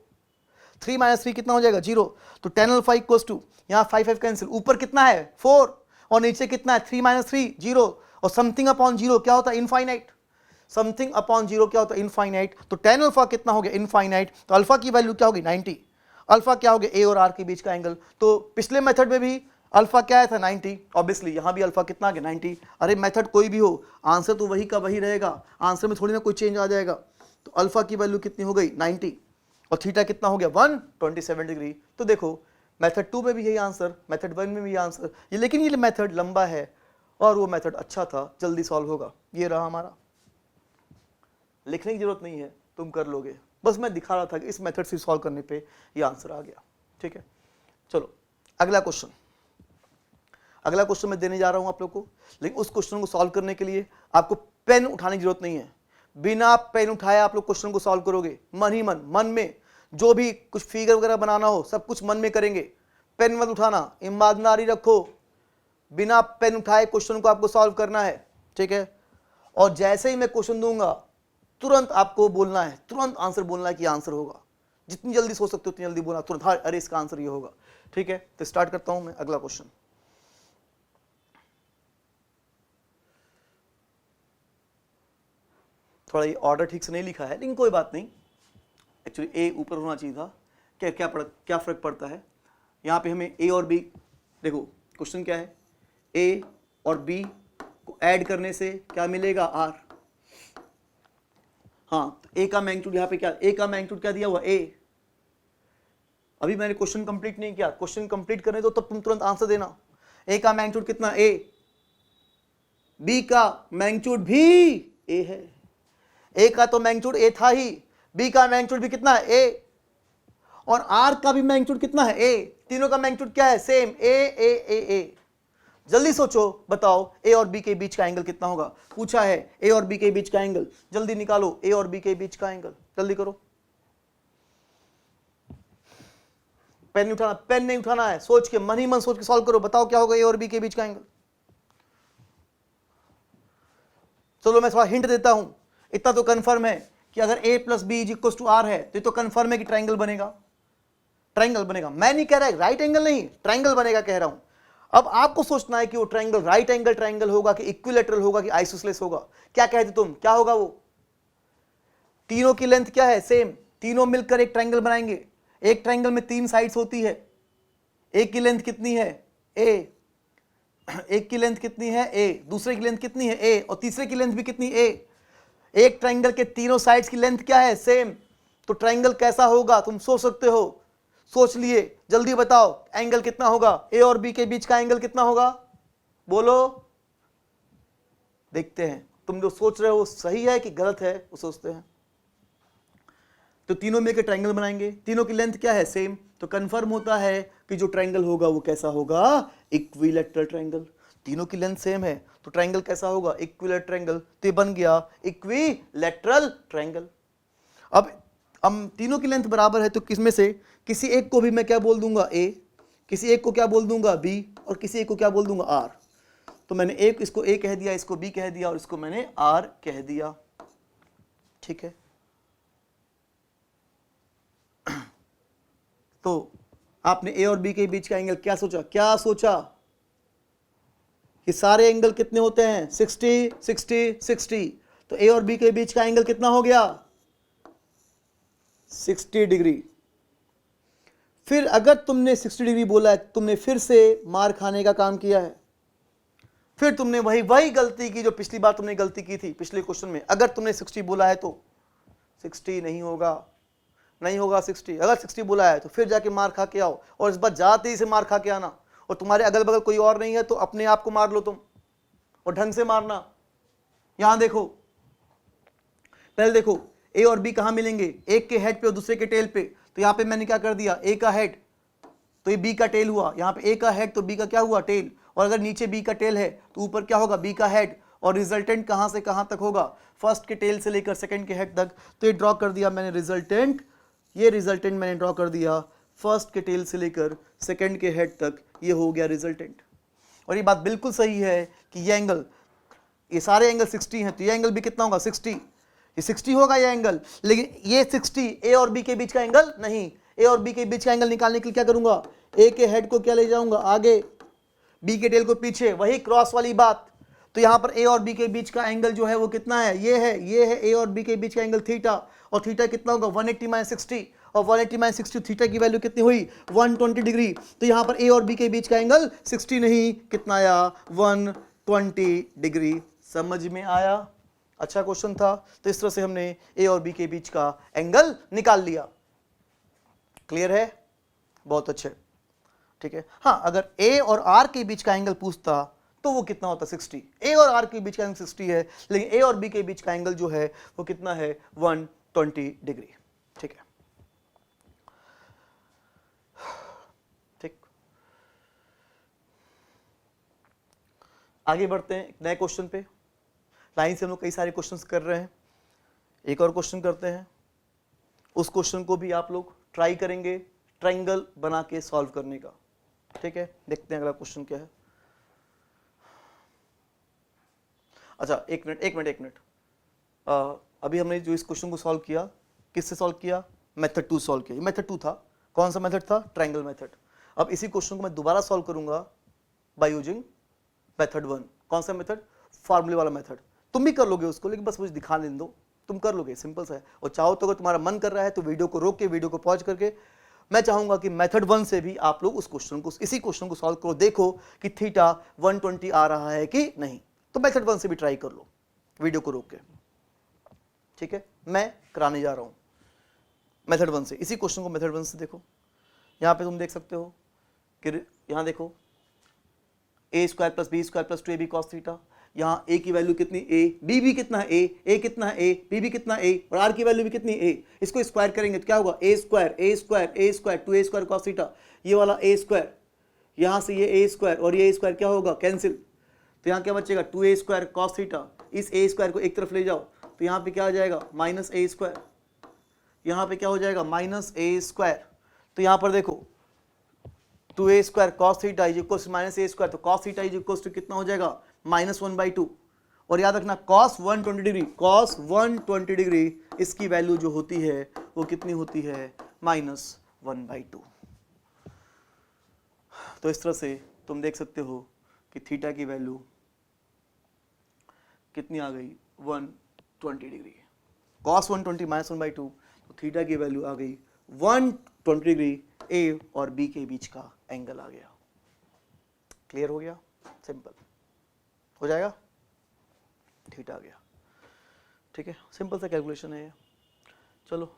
3 माइनस 3 कितना हो जाएगा 0। तो tan अल्फा इक्वल्स टू, यहाँ 5 कैंसिल, ऊपर कितना है 4 और नीचे कितना है 3 माइनस 3 0, और समथिंग अपॉन 0 क्या होता है इनफाइनाइट, समथिंग अपॉन 0 क्या होता है इनफाइनाइट। तो tan अल्फा कितना हो गया इनफाइनाइट, तो अल्फा की वैल्यू क्या होगी 90। अल्फा क्या हो गया a और r के बीच का एंगल। तो पिछले मेथड में भी अल्फा क्या आया था 90, ऑब्वियसली यहाँ भी अल्फा कितना आ गया 90। अरे मेथड कोई भी हो आंसर तो वही का वही रहेगा, आंसर में थोड़ी ना कोई चेंज आ जाएगा। तो अल्फा की वैल्यू कितनी हो गई 90 और थीटा कितना हो गया 127 डिग्री। तो देखो मेथड 2 में भी यही आंसर, मेथड 1 में भी यही आंसर, ये लेकिन ये मेथड लंबा है और वो मेथड अच्छा था, जल्दी सॉल्व होगा। ये रहा हमारा, लिखने की जरूरत नहीं है, तुम कर लोगे, बस मैं दिखा रहा था कि इस मेथड से सॉल्व करने पे ये आंसर आ गया। ठीक है, चलो अगला क्वेश्चन, अगला क्वेश्चन मैं देने जा रहा हूं आप लोग को, लेकिन उस क्वेश्चन को सॉल्व करने के लिए आपको पेन उठाने की जरूरत नहीं है। बिना पेन उठाए आप लोग क्वेश्चन को सॉल्व करोगे, मन ही मन में जो भी कुछ फिगर वगैरह बनाना हो सब कुछ मन में करेंगे, पेन मत उठाना, ईमानदारी रखो, बिना पेन उठाए क्वेश्चन को आपको सॉल्व करना है। ठीक है, और जैसे ही मैं क्वेश्चन दूंगा तुरंत आपको बोलना है, तुरंत आंसर बोलना है कि आंसर होगा, जितनी जल्दी सोच सकते हो उतनी जल्दी बोलना तुरंत, हाँ अरे इसका आंसर ये होगा। ठीक है, तो स्टार्ट करता हूं मैं अगला क्वेश्चन। थोड़ा ये ऑर्डर ठीक से नहीं लिखा है लेकिन कोई बात नहीं, एक्चुअली ए ऊपर होना चाहिए था। क्या फर्क पड़ता है, यहाँ पे हमें ए और बी, देखो क्वेश्चन क्या है, ए और बी को ऐड करने से क्या मिलेगा आर। हाँ, तो ए का मैग्नीट्यूड यहाँ पे क्या, ए का मैग्नीट्यूड क्या दिया हुआ ए। अभी मैंने क्वेश्चन कंप्लीट नहीं किया, क्वेश्चन कंप्लीट करने दो तब तुम तुरंत आंसर देना। ए का मैग्नीट्यूड कितना ए, बी का मैग्नीट्यूड भी ए है, ए का तो मैग्नीट्यूड ए था ही, बी का मैग्नीट्यूड भी कितना है ए, और आर का भी मैग्नीट्यूड कितना है ए, तीनों का मैग्नीट्यूड क्या है सेम ए ए ए ए। जल्दी सोचो बताओ ए और बी के बीच का एंगल कितना होगा, पूछा है ए और बी के बीच का एंगल, जल्दी निकालो ए और बी के बीच का एंगल, जल्दी करो। पेन नहीं उठाना, पेन नहीं उठाना है, सोच के मन ही मन सोच के सॉल्व करो, बताओ क्या होगा ए और बी के बीच का एंगल। चलो मैं थोड़ा हिंट देता हूं, इतना तो कंफर्म है कि अगर a plus B is equal to R है तो ये तो कंफर्म है कि ट्राइंगल बनेगा, ट्राइंगल बनेगा। मैं नहीं कह रहा राइट एंगल नहीं, ट्राइंगल बनेगा कह रहा हूं। अब आपको सोचना है कि वो ट्राइंगल राइट एंगल ट्राइंगल होगा कि इक्विलैटरल होगा कि आइसोसेलेस होगा। क्या कहते तुम, क्या होगा वो, तीनों की लेंथ क्या है सेम, तीनों मिलकर एक ट्राइंगल बनाएंगे। एक ट्राइंगल में 3 साइड्स होती है, एक की लेंथ कितनी है a, एक की लेंथ कितनी है a, दूसरे की लेंथ कितनी है a, और तीसरे की लेंथ भी कितनी a। एक ट्राइंगल के तीनों साइड्स की लेंथ क्या है सेम, तो ट्राइंगल कैसा होगा तुम सोच सकते हो, सोच लिए, जल्दी बताओ एंगल कितना होगा, ए और बी के बीच का एंगल कितना होगा, बोलो, देखते हैं तुम जो सोच रहे हो सही है कि गलत है वो सोचते हैं। तो तीनों मिलकर ट्राइंगल बनाएंगे, तीनों की लेंथ क्या है सेम, तो कंफर्म होता है कि जो ट्राइंगल होगा वो कैसा होगा इक्विलैटरल ट्राइंगल। तीनों की लेंथ सेम है तो ट्राइंगल कैसा होगा इक्विलैटरल ट्राइंगल, तो ये बन गया इक्विलैटरल ट्राइंगल। अब हम तीनों की लेंथ बराबर है तो किसमें से किसी एक को भी मैं क्या बोल दूंगा a, किसी एक को क्या बोल दूंगा b, और किसी एक को क्या बोल दूंगा r। तो मैंने एक इसको a कह दिया, इसको b कह दिया और इसको मैंने r कह दिया। ठीक है, तो आपने a और b के बीच का एंगल क्या सोचा, क्या सोचा कि सारे एंगल कितने होते हैं 60 60 60, तो a और b के बीच का एंगल कितना हो गया 60 डिग्री। फिर अगर तुमने 60 डिग्री बोला है, तुमने फिर से मार खाने का काम किया है, फिर तुमने वही गलती की जो पिछली बार तुमने गलती की थी पिछले क्वेश्चन में। अगर तुमने 60 बोला है तो 60 नहीं होगा, नहीं होगा 60। अगर 60 बोला है तो फिर जाके मार खा के आओ, और इस बार जाते ही से मार खा के आना, और तुम्हारे अगल बगल कोई और नहीं है तो अपने आप को मार लो तुम, और ढंग से मारना। यहां देखो, पहले देखो ए और बी कहां मिलेंगे, एक के हेड पे और दूसरे के टेल पे। तो यहां पे मैंने क्या कर दिया, ए का हेड तो ये बी का टेल हुआ, यहां पे ए का हेड तो बी का क्या हुआ टेल, और अगर नीचे बी का टेल है तो ऊपर क्या होगा बी का हेड, और रिजल्टेंट कहां से कहां तक होगा, फर्स्ट के टेल से लेकर सेकंड के हेड तक। तो ये ड्रॉ कर दिया मैंने रिजल्टेंट, ये रिजल्टेंट मैंने ड्रॉ कर दिया फर्स्ट के टेल से लेकर सेकंड के हेड तक, ये हो गया रिजल्टेंट। और ये बात बिल्कुल सही है कि ये एंगल, ये सारे एंगल 60 हैं तो ये एंगल भी कितना होगा 60, ये 60 होगा ये एंगल। लेकिन ये 60 ए और बी के बीच का एंगल नहीं, ए और बी के बीच का एंगल निकालने के लिए क्या करूंगा, ए के हेड को क्या ले जाऊंगा आगे, बी के टेल को पीछे, वही क्रॉस वाली बात। तो यहां पर ए और बी के बीच का एंगल जो है वो कितना है, ये है ए और बी के बीच का एंगल थीटा, और थीटा कितना होगा 180 माइनस 60, और 180 माइनस 60 थीटा की वैल्यू कितनी हुई 120 डिग्री। तो यहां पर ए और बी के बीच का एंगल 60 नहीं, कितना आया 120 डिग्री। समझ में आया? अच्छा क्वेश्चन था। तो इस तरह से हमने ए और बी के बीच का एंगल निकाल लिया। क्लियर है? बहुत अच्छे, ठीक है। हाँ, अगर ए और आर के बीच का एंगल पूछता तो वो कितना होता 60। ए और आर के बीच का एंगल 60 है, लेकिन ए और बी के बीच का एंगल जो है वो कितना है 120 डिग्री। ठीक है, ठीक। आगे बढ़ते हैं नए क्वेश्चन पे। लाइन से हम लोग कई सारे क्वेश्चंस कर रहे हैं, एक और क्वेश्चन करते हैं। उस क्वेश्चन को भी आप लोग ट्राई करेंगे ट्रायंगल बना के सॉल्व करने का। ठीक है, देखते हैं अगला क्वेश्चन क्या है। अच्छा, एक मिनट। अभी हमने जो इस क्वेश्चन को सॉल्व किया, किससे सॉल्व किया, मेथड 2 सॉल्व किया। मेथड 2 था, कौन सा मेथड था, ट्रायंगल मेथड। अब इसी क्वेश्चन को मैं दोबारा सॉल्व करूंगा बाय यूजिंग मेथड 1। कौन सा मेथड, फार्मूले वाला मेथड। तुम भी कर लोगे उसको, लेकिन बस मुझे दिखाने दो, तुम कर लोगे, सिंपल सा है। और चाहो तो अगर तुम्हारा मन कर रहा है तो वीडियो को रोक के, वीडियो को पॉज करके, मैं चाहूंगा कि मेथड 1 से भी आप लोग उस क्वेश्चन को, इसी क्वेश्चन को सॉल्व करो, देखो कि थीटा 120 आ रहा है कि नहीं। तो मेथड 1 से भी ट्राई कर लो वीडियो को रोक के। ठीक है, मैं कराने जा रहा हूं मेथड 1 से। इसी क्वेश्चन को मेथड 1 से देखो। यहां पे तुम देख सकते हो कि यहां देखो A square plus B square plus 2ab cos theta. यहां ए की वैल्यू कितनी, ए, बी भी कितना है, ए कितना है, ए, बी भी कितना ए, और आर की वैल्यू भी कितनी ए। इसको स्क्वायर करेंगे तो क्या होगा, A square 2a square cos theta. ये वाला ए स्क्वायर, यहां से ये ए स्क्वायर और ये स्क्वायर क्या होगा, कैंसिल। तो यहां क्या बचेगा 2a स्क्वायर cos थीटा। इस ए स्क्वायर को एक तरफ ले जाओ तो यहां पे क्या आ जाएगा माइनस ए स्क्वायर, यहां पे क्या हो जाएगा माइनस ए स्क्वायर। तो यहां पर देखो 2a square cos theta is equal to minus A square, तो cos theta is equal to कितना हो जाएगा -1/2। और याद रखना cos 120 डिग्री इसकी वैल्यू जो होती है वो कितनी होती है -1/2। तो इस तरह से तुम देख सकते हो कि थीटा की वैल्यू कितनी आ गई 120 डिग्री। cos 120 -1/2, तो थीटा की वैल्यू आ गई 120 डिग्री। ए और बी के बीच का एंगल आ गया। क्लियर हो गया, सिंपल हो जाएगा, थीटा आ गया। ठीक है, सिंपल सा कैलकुलेशन है ये। चलो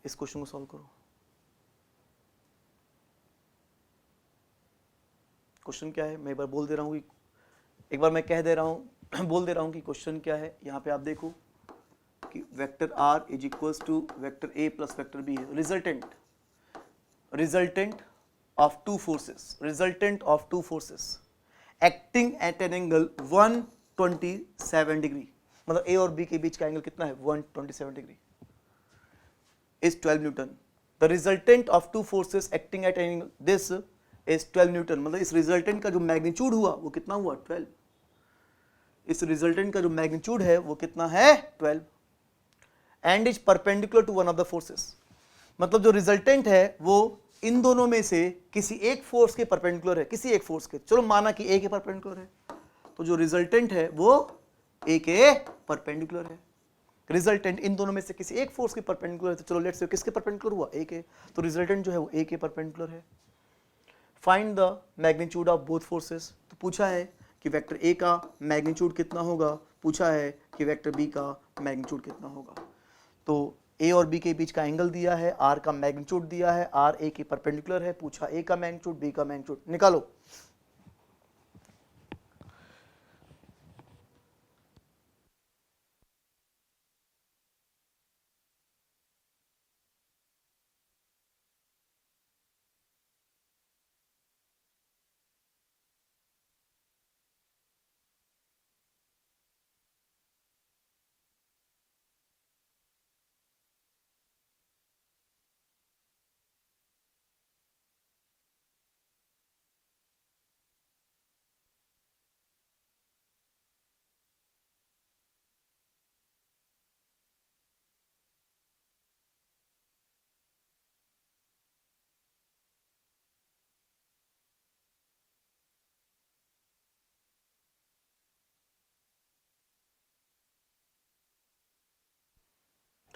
इस क्वेश्चन को सॉल्व करो। क्वेश्चन क्या है मैं एक बार बोल दे रहा हूँ, एक बार मैं कह दे रहा हूँ बोल दे रहा हूँ कि क्वेश्चन क्या है। यहाँ पे आप देखो कि vector R is equals to vector A plus vector B है। Resultant of two forces acting at an angle 127 degree. मतलब ए और बी के बीच का एंगल कितना है 127 degree is 12 Newton. The resultant of two forces acting at an angle this is 12 Newton. मतलब इस resultant का जो मैग्नीट्यूड हुआ वो कितना हुआ 12। इस रिजल्टेंट का जो मैग्नीट्यूड है वो कितना है 12 and is perpendicular to one of the forces. मतलब जो रिजल्टेंट है वो इन दोनों में से किसी एक फोर्स के परपेंडिकुलर है, किसी एक फोर्स के। चलो माना कि ए के परपेंडिकुलर है, तो जो रिजल्टेंट है वो ए के परपेंडिकुलर है। रिजल्टेंट इन दोनों में से किसी एक फोर्स के परपेंडिकुलर है, तो चलो लेट्स से किसके परपेंडिकुलर हुआ, ए के। तो रिजल्टेंट जो है वो ए के परपेंडिकुलर है। Find the magnitude of both forces. तो पूछा है कि वेक्टर ए का मैग्नीट्यूड कितना होगा, पूछा है कि वेक्टर बी का मैग्नीट्यूड कितना होगा। तो ए और बी के बीच का एंगल दिया है, आर का मैग्नीट्यूड दिया है, आर ए के परपेंडिकुलर है, पूछा ए का मैग्नीट्यूड बी का मैग्नीट्यूड निकालो।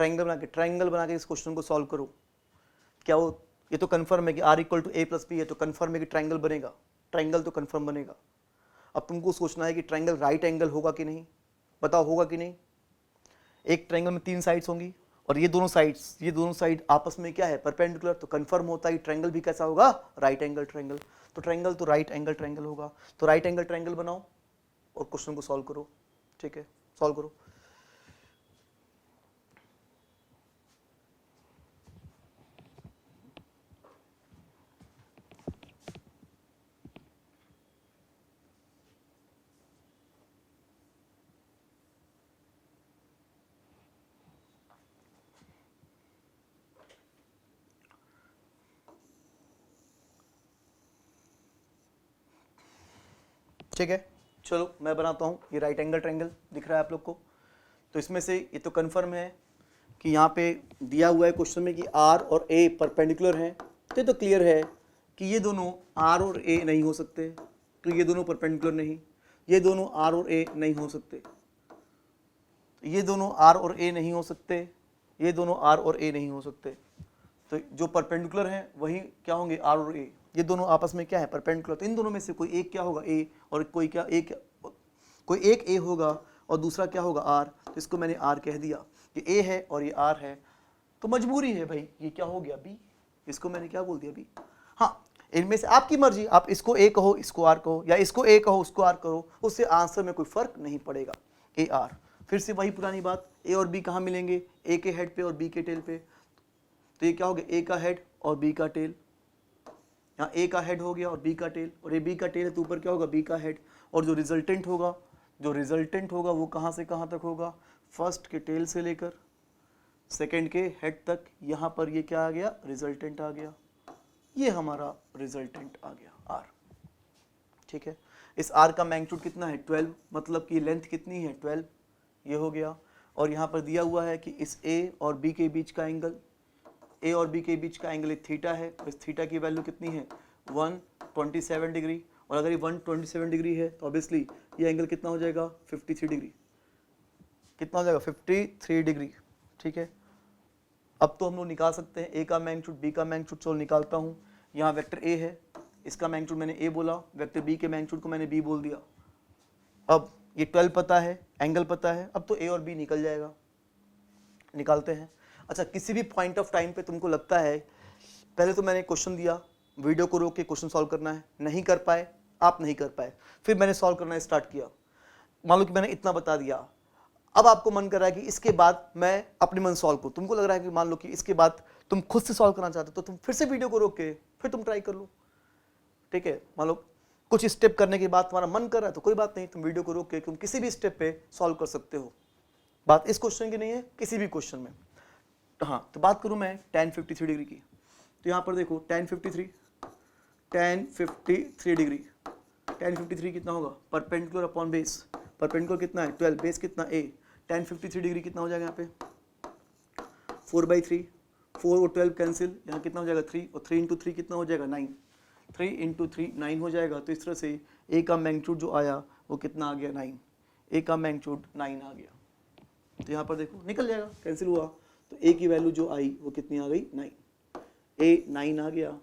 ट्राइंगल बना के इस क्वेश्चन को सॉल्व करो। क्या वो, ये तो कंफर्म है कि r equal to a plus B है, तो कंफर्म है कि ट्राइंगल बनेगा, ट्राइंगल तो कंफर्म बनेगा। अब तुमको सोचना है कि ट्राइंगल राइट एंगल होगा कि नहीं, बताओ होगा कि नहीं। एक ट्राइंगल में 3 साइड्स होंगी और ये दोनों साइड आपस में क्या है, परपेंडिकुलर, तो कंफर्म होता है ट्राइंगल भी कैसा होगा, राइट एंगल ट्राइंगल। तो ट्राइंगल तो राइट एंगल ट्राइंगल होगा, तो राइट एंगल ट्राइंगल बनाओ और क्वेश्चन को सॉल्व करो। ठीक है, सॉल्व करो। ठीक है, चलो मैं बनाता हूँ। ये राइट एंगल ट्रायंगल दिख रहा है आप लोग को। तो इसमें से ये तो कंफर्म है कि यहाँ पे दिया हुआ है क्वेश्चन में कि R और A परपेंडिकुलर हैं, तो ये तो क्लियर है कि ये दोनों R और A नहीं हो सकते, तो ये दोनों परपेंडिकुलर नहीं, ये दोनों R और A नहीं हो सकते, ये दोनों R और A नहीं हो सकते, ये दोनों R और A नहीं हो सकते। तो जो परपेंडिकुलर हैं वही क्या होंगे, R और A। ये दोनों आपस में क्या है, परपेंडिकुलर। तो इन दोनों में से कोई एक क्या होगा, A, और कोई एक A होगा और दूसरा क्या होगा, R। तो इसको मैंने R कह दिया कि A है और ये R है, तो मजबूरी है भाई, ये क्या हो गया, B। इसको मैंने क्या बोल दिया, B। हाँ, इनमें से आपकी मर्जी, आप इसको A कहो, इसको R कहो, या इसको A कहो, उसको R कहो, उससे आंसर में कोई फर्क नहीं पड़ेगा, A R। फिर से वही पुरानी बात, A और B कहाँ मिलेंगे, A के हेड पे और B के टेल पे। तो ये क्या हो गया, A का हेड और B का टेल। यहाँ A का हेड हो गया और B का टेल, और ये B का टेल है तो ऊपर क्या होगा, B का हेड। और जो रिजल्टेंट होगा वो कहाँ से कहाँ तक होगा, फर्स्ट के टेल से लेकर सेकंड के हेड तक। यहाँ पर ये क्या आ गया, रिजल्टेंट आ गया, ये हमारा रिजल्टेंट आ गया R। ठीक है, इस R का मैग्नीट्यूड कितना है, 12, मतलब कि लेंथ कितनी है, 12, ये हो गया। और यहाँ पर दिया हुआ है कि इस A और B के बीच का एंगल, A और B के बीच का एंगल थीटा है, और इस थीटा की वैल्यू कितनी है, 127 डिग्री। और अगर ये 127 डिग्री है तो ऑब्वियसली ये एंगल कितना हो जाएगा, 53 डिग्री। कितना हो जाएगा, 53 डिग्री। ठीक है, अब तो हम लोग निकाल सकते हैं A का मैग्नीट्यूड, B का मैग्नीट्यूड। चलो निकालता हूँ। यहाँ वेक्टर A है, इसका मैग्नीट्यूड मैंने A बोला, वेक्टर B के मैग्नीट्यूड को मैंने B बोल दिया। अब ये 12 पता है, एंगल पता है, अब तो A और B निकल जाएगा। निकालते हैं। अच्छा, किसी भी पॉइंट ऑफ टाइम पे तुमको लगता है, पहले तो मैंने क्वेश्चन दिया, वीडियो को रोक के क्वेश्चन सॉल्व करना है, नहीं कर पाए, आप नहीं कर पाए, फिर मैंने सॉल्व करना स्टार्ट किया। मान लो कि मैंने इतना बता दिया, अब आपको मन कर रहा है कि इसके बाद मैं अपने मन सॉल्व करूँ। तुमको लग रहा है कि मान लो कि इसके बाद तुम खुद से सॉल्व करना चाहते हो, तो तुम फिर से वीडियो को रोक के फिर तुम ट्राई कर लो। ठीक है, मान लो कुछ स्टेप करने के बाद तुम्हारा मन कर रहा है तो कोई बात नहीं, तुम वीडियो को रोक के तुम किसी भी स्टेप पे सॉल्व कर सकते हो। बात इस क्वेश्चन की नहीं है, किसी भी क्वेश्चन में। हाँ, तो बात करूँ मैं tan 53 डिग्री की, तो यहाँ पर देखो tan 53 डिग्री, tan 53 कितना होगा, परपेंडिकुलर अपॉन बेस। परपेंडिकुलर कितना है, 12, बेस कितना A। tan 53 डिग्री कितना हो जाएगा यहाँ पे, 4/3, 4 और 12 कैंसिल, यहाँ कितना हो जाएगा 3, और 3 इंटू 3 कितना हो जाएगा 9, 3 इंटू 3 9 हो जाएगा। तो इस तरह से A का मैग्नीट्यूड जो आया वो कितना आ गया, 9। A का मैग्नीट्यूड 9 आ गया। तो यहाँ पर देखो निकल जाएगा, कैंसिल हुआ, तो A की वैल्यू जो आई वो कितनी आ गई, 9। A 9 आ गया।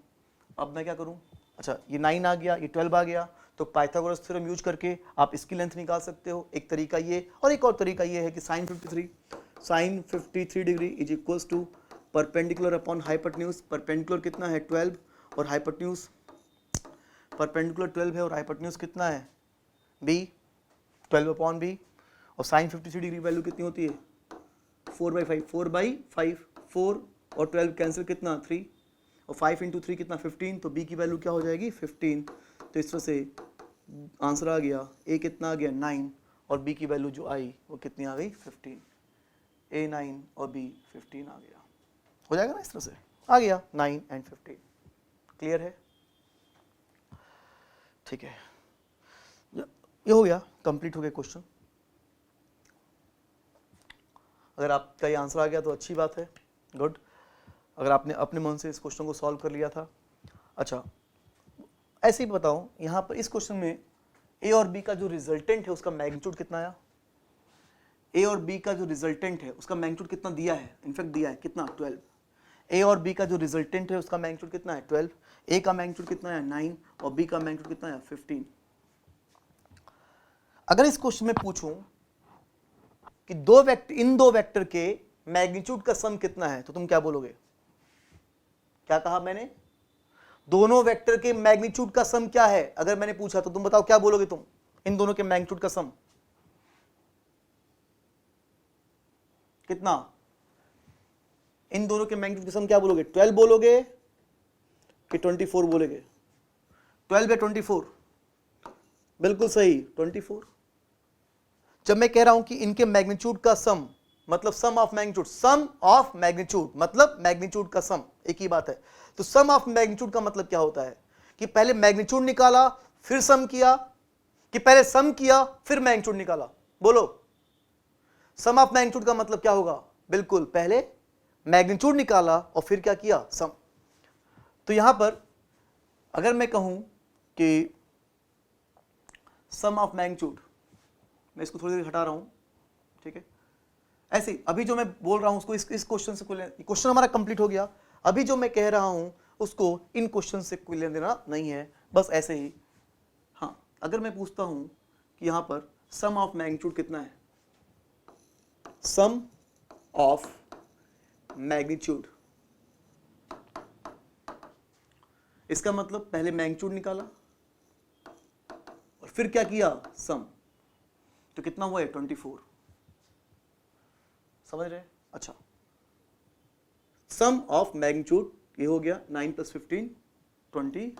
अब मैं क्या करूँ, अच्छा ये 9 आ गया, ये 12 आ गया, तो पाइथागोरस थ्योरम यूज करके आप इसकी लेंथ निकाल सकते हो। एक तरीका ये, और एक और तरीका ये है कि sin 53 degree is equals to perpendicular upon hypotenuse. Perpendicular कितना है 12, और हाइपोटेन्यूज, परपेंडिकुलर 12 है और हाइपोटेन्यूज कितना है b, 12 अपॉन b। और sin 53 डिग्री वैल्यू कितनी होती है, 4/5, 4/5, 4 और 12 कैंसिल, कितना 3, और 5 इंटू 3 कितना 15, तो b की वैल्यू क्या हो जाएगी 15। तो इस तरह से आंसर आ गया, a कितना आ गया 9, और b की वैल्यू जो आई वो कितनी आ गई 15। a 9 और b 15 आ गया, हो जाएगा ना, इस तरह से आ गया 9 एंड 15। क्लियर है, ठीक है, ये हो गया, कंप्लीट हो गया क्वेश्चन। अगर आपका ये आंसर आ गया तो अच्छी बात है, गुड। अगर आपने अपने मन से इस क्वेश्चन को सॉल्व कर लिया था। अच्छा, ऐसे ही बताओ, यहाँ पर इस क्वेश्चन में A और B का जो रिजल्टेंट है उसका मैग्नीट्यूड कितना आया, ए और बी का जो रिजल्टेंट है उसका मैग्नीट्यूड कितना दिया है, इनफैक्ट दिया है कितना 12। ए और बी का जो रिजल्टेंट है उसका मैग्नीट्यूड कितना है 12, ए का मैग्नीट्यूड कितना है 9 और बी का मैग्नीट्यूड कितना है 15। अगर इस क्वेश्चन में पूछूं कि इन दो वेक्टर के मैग्नीट्यूड का सम कितना है तो तुम क्या बोलोगे? क्या कहा मैंने? दोनों वेक्टर के मैग्नीट्यूड का सम क्या है अगर मैंने पूछा तो तुम बताओ क्या बोलोगे तुम? इन दोनों के मैग्नीट्यूड का सम कितना? इन दोनों के मैग्नीट्यूड का सम क्या बोलोगे? 12 बोलोगे कि 24 बोलोगे? 12 या 24? बिल्कुल सही 24। जब मैं कह रहा हूं कि इनके मैग्नीट्यूड का सम मतलब सम ऑफ मैग्नीट्यूड मतलब मैग्नीट्यूड का सम, एक ही बात है। तो सम ऑफ मैग्नीट्यूड का मतलब क्या होता है कि पहले मैग्नीट्यूड निकाला फिर सम किया, कि पहले सम किया फिर मैग्नीट्यूड निकाला? बोलो, सम ऑफ मैग्नीट्यूड का मतलब क्या होगा? बिल्कुल, पहले मैग्नीट्यूड निकाला और फिर क्या किया? सम। तो यहां पर अगर मैं कहूं कि सम ऑफ मैग्नीट्यूड, मैं इसको थोड़ी देर हटा रहा हूं, ठीक है? ऐसे अभी जो मैं बोल रहा हूं उसको इस क्वेश्चन से क्वेश्चन हमारा कंप्लीट हो गया। अभी जो मैं कह रहा हूं उसको इन क्वेश्चन से कोई लेना देना नहीं है, बस ऐसे ही। हाँ, अगर मैं पूछता हूं कि यहां पर सम ऑफ मैग्नीट्यूड कितना है, सम ऑफ मैग्नीट्यूड, इसका मतलब पहले मैग्नीट्यूड निकाला और फिर क्या किया? सम। तो कितना हुआ है? 24। समझ रहे? अच्छा, सम ऑफ मैग्नीट्यूड ये हो गया 9 + 15 24।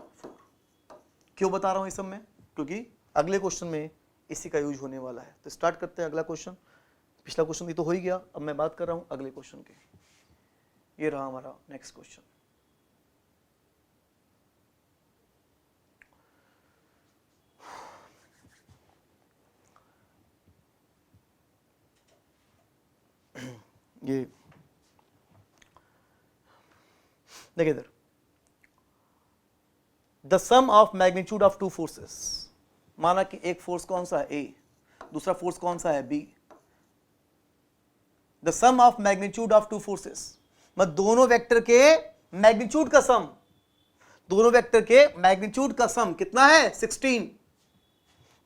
क्यों बता रहा हूं इस सब में? क्योंकि अगले क्वेश्चन में इसी का यूज होने वाला है। तो स्टार्ट करते हैं अगला क्वेश्चन। पिछला क्वेश्चन ये तो हो ही गया, अब मैं बात कर रहा हूं अगले क्वेश्चन की। ये रहा हमारा नेक्स्ट क्वेश्चन। ये देखिए इधर, the sum of magnitude of two forces, माना कि एक फोर्स कौन सा है? ए, दूसरा फोर्स कौन सा है? B. The sum of magnitude of two forces, मतलब दोनों वेक्टर के मैग्नीट्यूड का सम, दोनों वेक्टर के मैग्नीट्यूड का सम कितना है? 16।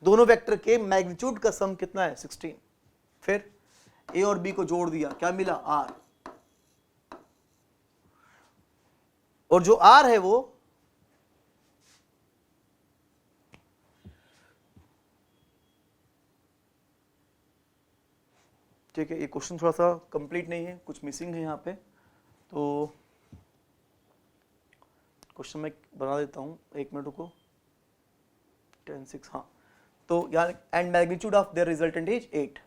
दोनों वेक्टर के मैग्नीट्यूड का सम कितना है? 16। फिर ए और बी को जोड़ दिया, क्या मिला? आर। और जो आर है वो ठीक है, ये क्वेश्चन थोड़ा सा कंप्लीट नहीं है, कुछ मिसिंग है यहाँ पे, तो क्वेश्चन मैं बना देता हूँ, एक मिनट रुको। 10-6, हाँ। तो यहाँ and magnitude of their resultant is 8,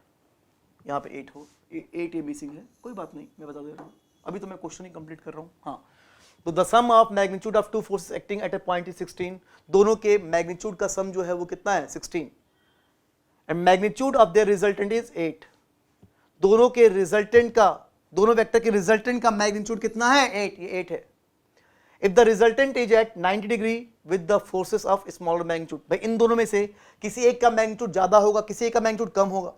यहाँ पे 8 हो, 8 ये मिसिंग है, कोई बात नहीं, मैं बता दे रहा हूँ, अभी तो मैं क्वेश्चन ही कंप्लीट कर रहा हूँ। हाँ, तो the sum of magnitude of two forces acting at a point is 16, दोनों के मैग्नीट्यूड का सम जो है वो कितना है? 16। And magnitude of their resultant is 8, दोनों के रिजल्टेंट का, दोनों वेक्टर के रिजल्टेंट का मैग्नीट्यूड कितना है? 8, ये 8 है। If the resultant is at 90 degree with the forces of smaller magnitude, भाई इन दोनों में से किसी एक का मैग्नीट्यूड ज्यादा होगा, किसी एक का मैग्नीट्यूड कम होगा।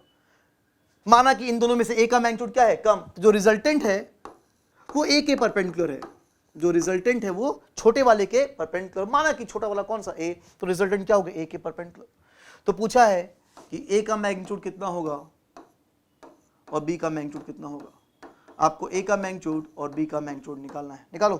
माना कि इन दोनों में से एक का मैग्नीट्यूड क्या है? कम, तो जो रिजल्टेंट है वो ए के परपेंडिकुलर है, जो रिजल्टेंट है वो छोटे वाले के परपेंडिकुलर। माना कि छोटा वाला कौन सा? ए, तो रिजल्टेंट क्या होगा? ए के परपेंडिकुलर। तो पूछा है कि ए का मैग्नीट्यूड कितना होगा और बी का मैग्नीट्यूड कितना होगा। आपको ए का मैग्नीट्यूड और बी का मैग्नीट्यूड निकालना है, निकालो।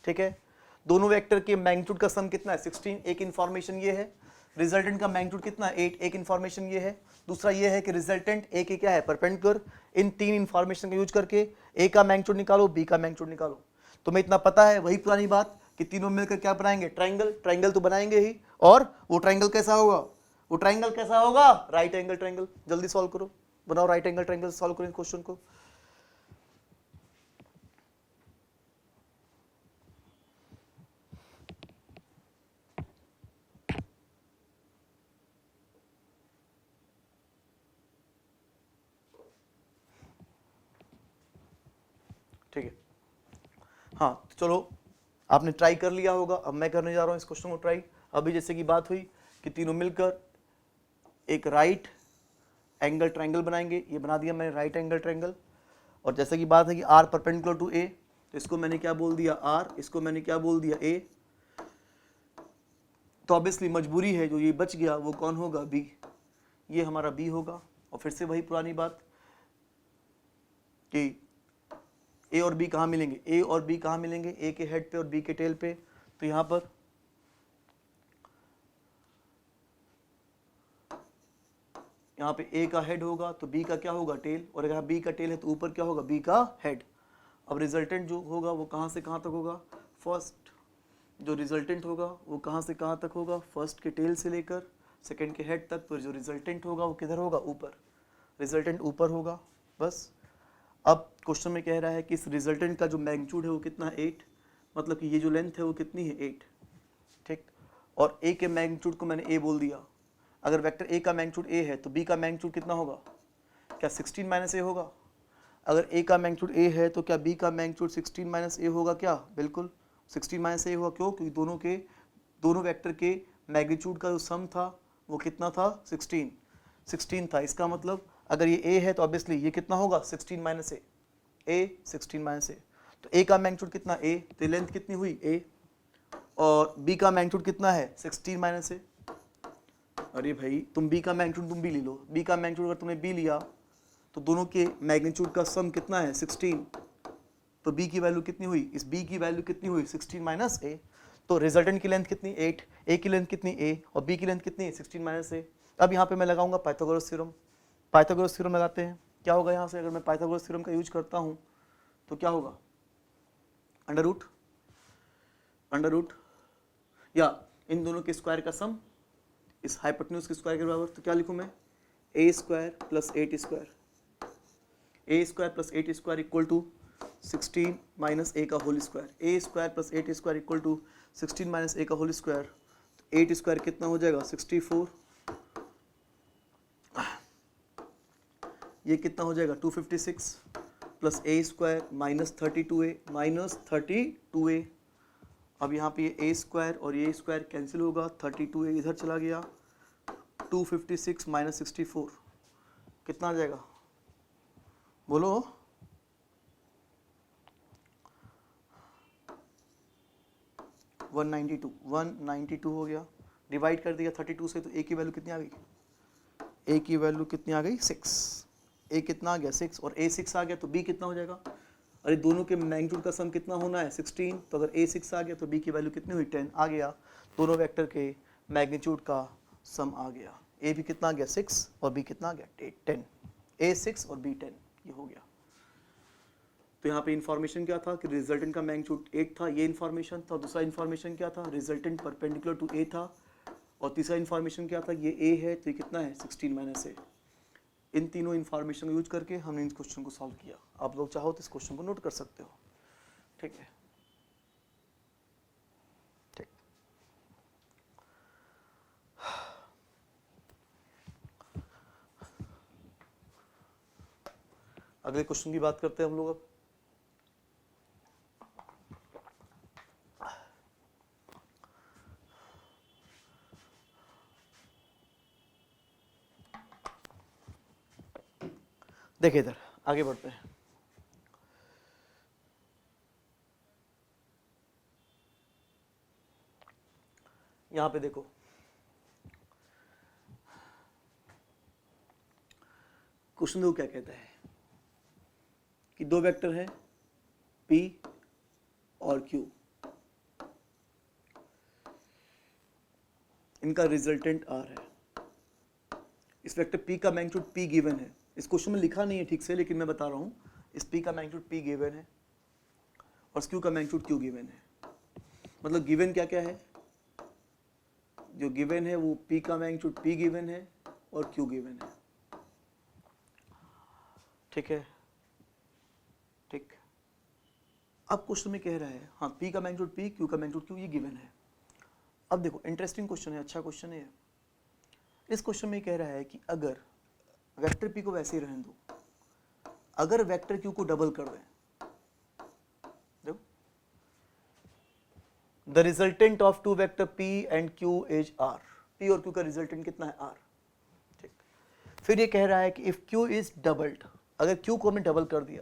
ठीक है, दोनों वेक्टर के मैग्नीट्यूड का सम कितना है? 16। एक इंफॉर्मेशन ये है, रिजल्टेंट का मैग्नीट्यूड कितना है? 8। एक इंफॉर्मेशन ये है, दूसरा ये है कि रिजल्टेंट ए के क्या है? परपेंडिकुलर। इन तीन इंफॉर्मेशन का यूज करके ए का मैग्नीट्यूड निकालो, बी का मैग्नीट्यूड निकालो। तुम्हें इतना पता है, वही पुरानी बात कि तीनों मिलकर क्या बनाएंगे? ट्राइंगल। ट्राइंगल तो बनाएंगे ही, और वो ट्राइंगल कैसा होगा? वो ट्राइंगल कैसा होगा? Right angle triangle. जल्दी सॉल्व करो, बनाओ राइट एंगल ट्राइंगल, सॉल्व करो इस क्वेश्चन को। ठीक है, हाँ तो चलो, आपने ट्राई कर लिया होगा, अब मैं करने जा रहा हूं इस क्वेश्चन को ट्राई। अभी जैसे कि बात हुई कि तीनों मिलकर एक राइट एंगल ट्रायंगल बनाएंगे, ये बना दिया मैंने राइट एंगल ट्रायंगल। और जैसे कि बात है कि आर परपेंडिकुलर टू ए, तो इसको मैंने क्या बोल दिया आर, इसको मैंने क्या बोल दिया ए, तो ऑब्वियसली मजबूरी है जो ये बच गया वो कौन होगा, बी, ये हमारा बी होगा। और फिर से वही पुरानी बात कि ए और बी कहाँ मिलेंगे, ए और बी कहाँ मिलेंगे, ए के हेड पे और बी के टेल पे, तो यहाँ पर ए का हेड होगा तो बी का क्या होगा, टेल, और अगर बी का टेल है तो ऊपर क्या होगा, बी का हेड। अब रिजल्टेंट जो होगा वो कहाँ से कहाँ तक होगा, फर्स्ट जो रिजल्टेंट होगा वो कहाँ से कहाँ तक होगा, फर्स्ट के टेल से लेकर सेकंड के हेड तक, तो जो रिजल्टेंट होगा वो किधर होगा, ऊपर, रिजल्टेंट ऊपर होगा। बस अब क्वेश्चन में कह रहा है कि इस रिजल्टेंट का जो मैग्नीट्यूड है वो कितना है, 8, मतलब कि ये जो लेंथ है वो कितनी है, 8, ठीक। और ए के मैग्नीट्यूड को मैंने ए बोल दिया। अगर वेक्टर ए का मैग्नीट्यूड ए है तो बी का मैग्नीट्यूड कितना होगा, क्या 16 माइनस ए होगा। अगर ए का मैग्नीट्यूड ए है तो क्या बी का मैग्नीट्यूड 16 माइनस ए होगा, क्या बिल्कुल 16 माइनस ए होगा। क्यों, क्योंकि दोनों वेक्टर के मैग्नीट्यूड का जो सम था वो कितना था, 16 था। इसका मतलब अगर ये a है तो ऑब्वियसली ये कितना होगा, 16 माइनस ए, 16 माइनस ए। तो a का मैग्नीट्यूड कितना a, तो लेंथ कितनी हुई a, और b का मैग्नीट्यूड कितना है 16 माइनस ए। अरे भाई तुम b का मैग्नीट्यूड तुम भी ले लो, b का मैग्नीट्यूड अगर तुमने b लिया तो दोनों के मैग्नीट्यूड का सम कितना है 16, तो b की वैल्यू कितनी हुई, इस b की वैल्यू कितनी हुई 16 माइनस ए। तो रिजल्टेंट की लेंथ कितनी 8, a की लेंथ कितनी a और b की लेंथ कितनी 16 माइनस ए। अब यहाँ पे मैं लगाऊंगा पाइथागोरस थ्योरम, पाइथागोरस थ्योरम लगाते हैं। क्या होगा यहाँ से, अगर मैं पाइथागोरस थ्योरम का यूज करता हूँ तो क्या होगा, अंडर रूट या इन दोनों के स्क्वायर का सम इस हाइपोटेन्यूज के स्क्वायर के बराबर। तो क्या लिखूँ मैं, A square plus 8 square, A square plus 8 square equal to 16 minus A का whole square, A square plus 8 square equal to 16 minus A का होल स्क्वायर। 8 स्क्वायर कितना हो जाएगा 64, ये कितना हो जाएगा 256 प्लस ए स्क्वायर माइनस 32a। अब यहाँ पे ये ए स्क्वायर और ये स्क्वायर कैंसिल होगा, 32a इधर चला गया, 256 माइनस 64 कितना आ जाएगा, बोलो 192 हो गया। डिवाइड कर दिया 32 से तो a की वैल्यू कितनी आ गई, a की वैल्यू कितनी आ गई 6, a कितना आ गया 6, और a 6 आ गया तो b कितना हो जाएगा, अरे दोनों के मैग्नीट्यूड का सम कितना होना है 16, तो अगर a 6 आ गया तो b की वैल्यू कितनी हुई 10 आ गया, दोनों वेक्टर के मैग्नीट्यूड का सम आ गया। a भी कितना आ गया 6 और b कितना आ गया 10, a 6 और b 10, ये हो गया। तो यहाँ पे इन्फॉर्मेशन क्या था कि रिजल्टेंट का मैग्नीट्यूड 8 था, ये इन्फॉर्मेशन था। दूसरा इन्फॉर्मेशन क्या था, रिजल्टेंट परपेंडिकुलर टू a था। और तीसरा इन्फॉर्मेशन क्या था, ये a है तो ये कितना है 16 माइनस ए। इन तीनों इन्फॉर्मेशन को यूज करके हमने इन क्वेश्चन को सॉल्व किया। आप लोग चाहो तो इस क्वेश्चन को नोट कर सकते हो, ठीक है। ठीक, अगले क्वेश्चन की बात करते हैं हम लोग अब। देखिए इधर आगे बढ़ते हैं। यहां पे देखो, क्वेश्चन देखो क्या कहता है कि दो वेक्टर है P और Q, इनका रिजल्टेंट R है। इस वेक्टर P का मैग्नीट्यूड P गिवन है। इस क्वेश्चन में लिखा नहीं है ठीक से, लेकिन मैं बता रहा हूँ। इस P का मैग्नीट्यूड P गिवन है और इस Q का मैग्नीट्यूड Q गिवन है। मतलब गिवन क्या क्या है, जो गिवन है वो P का मैग्नीट्यूड P गिवन है और Q गिवन है, ठीक है। ठीक, अब क्वेश्चन में कह रहा है हाँ P का मैग्नीट्यूड P, Q का मैग्नीट्यूड Q, ये गिवन है। अब देखो इंटरेस्टिंग क्वेश्चन है, अच्छा क्वेश्चन है। इस क्वेश्चन में कह रहा है कि अगर वेक्टर P को वैसे ही रहने दो, अगर वेक्टर Q को डबल कर दें, देखो the resultant of two vector P and Q is R, P और Q का रिजल्टेंट कितना है R, ठीक। फिर ये कह रहा है कि इफ क्यू इज डबल्ड, अगर क्यू को हमने डबल कर दिया,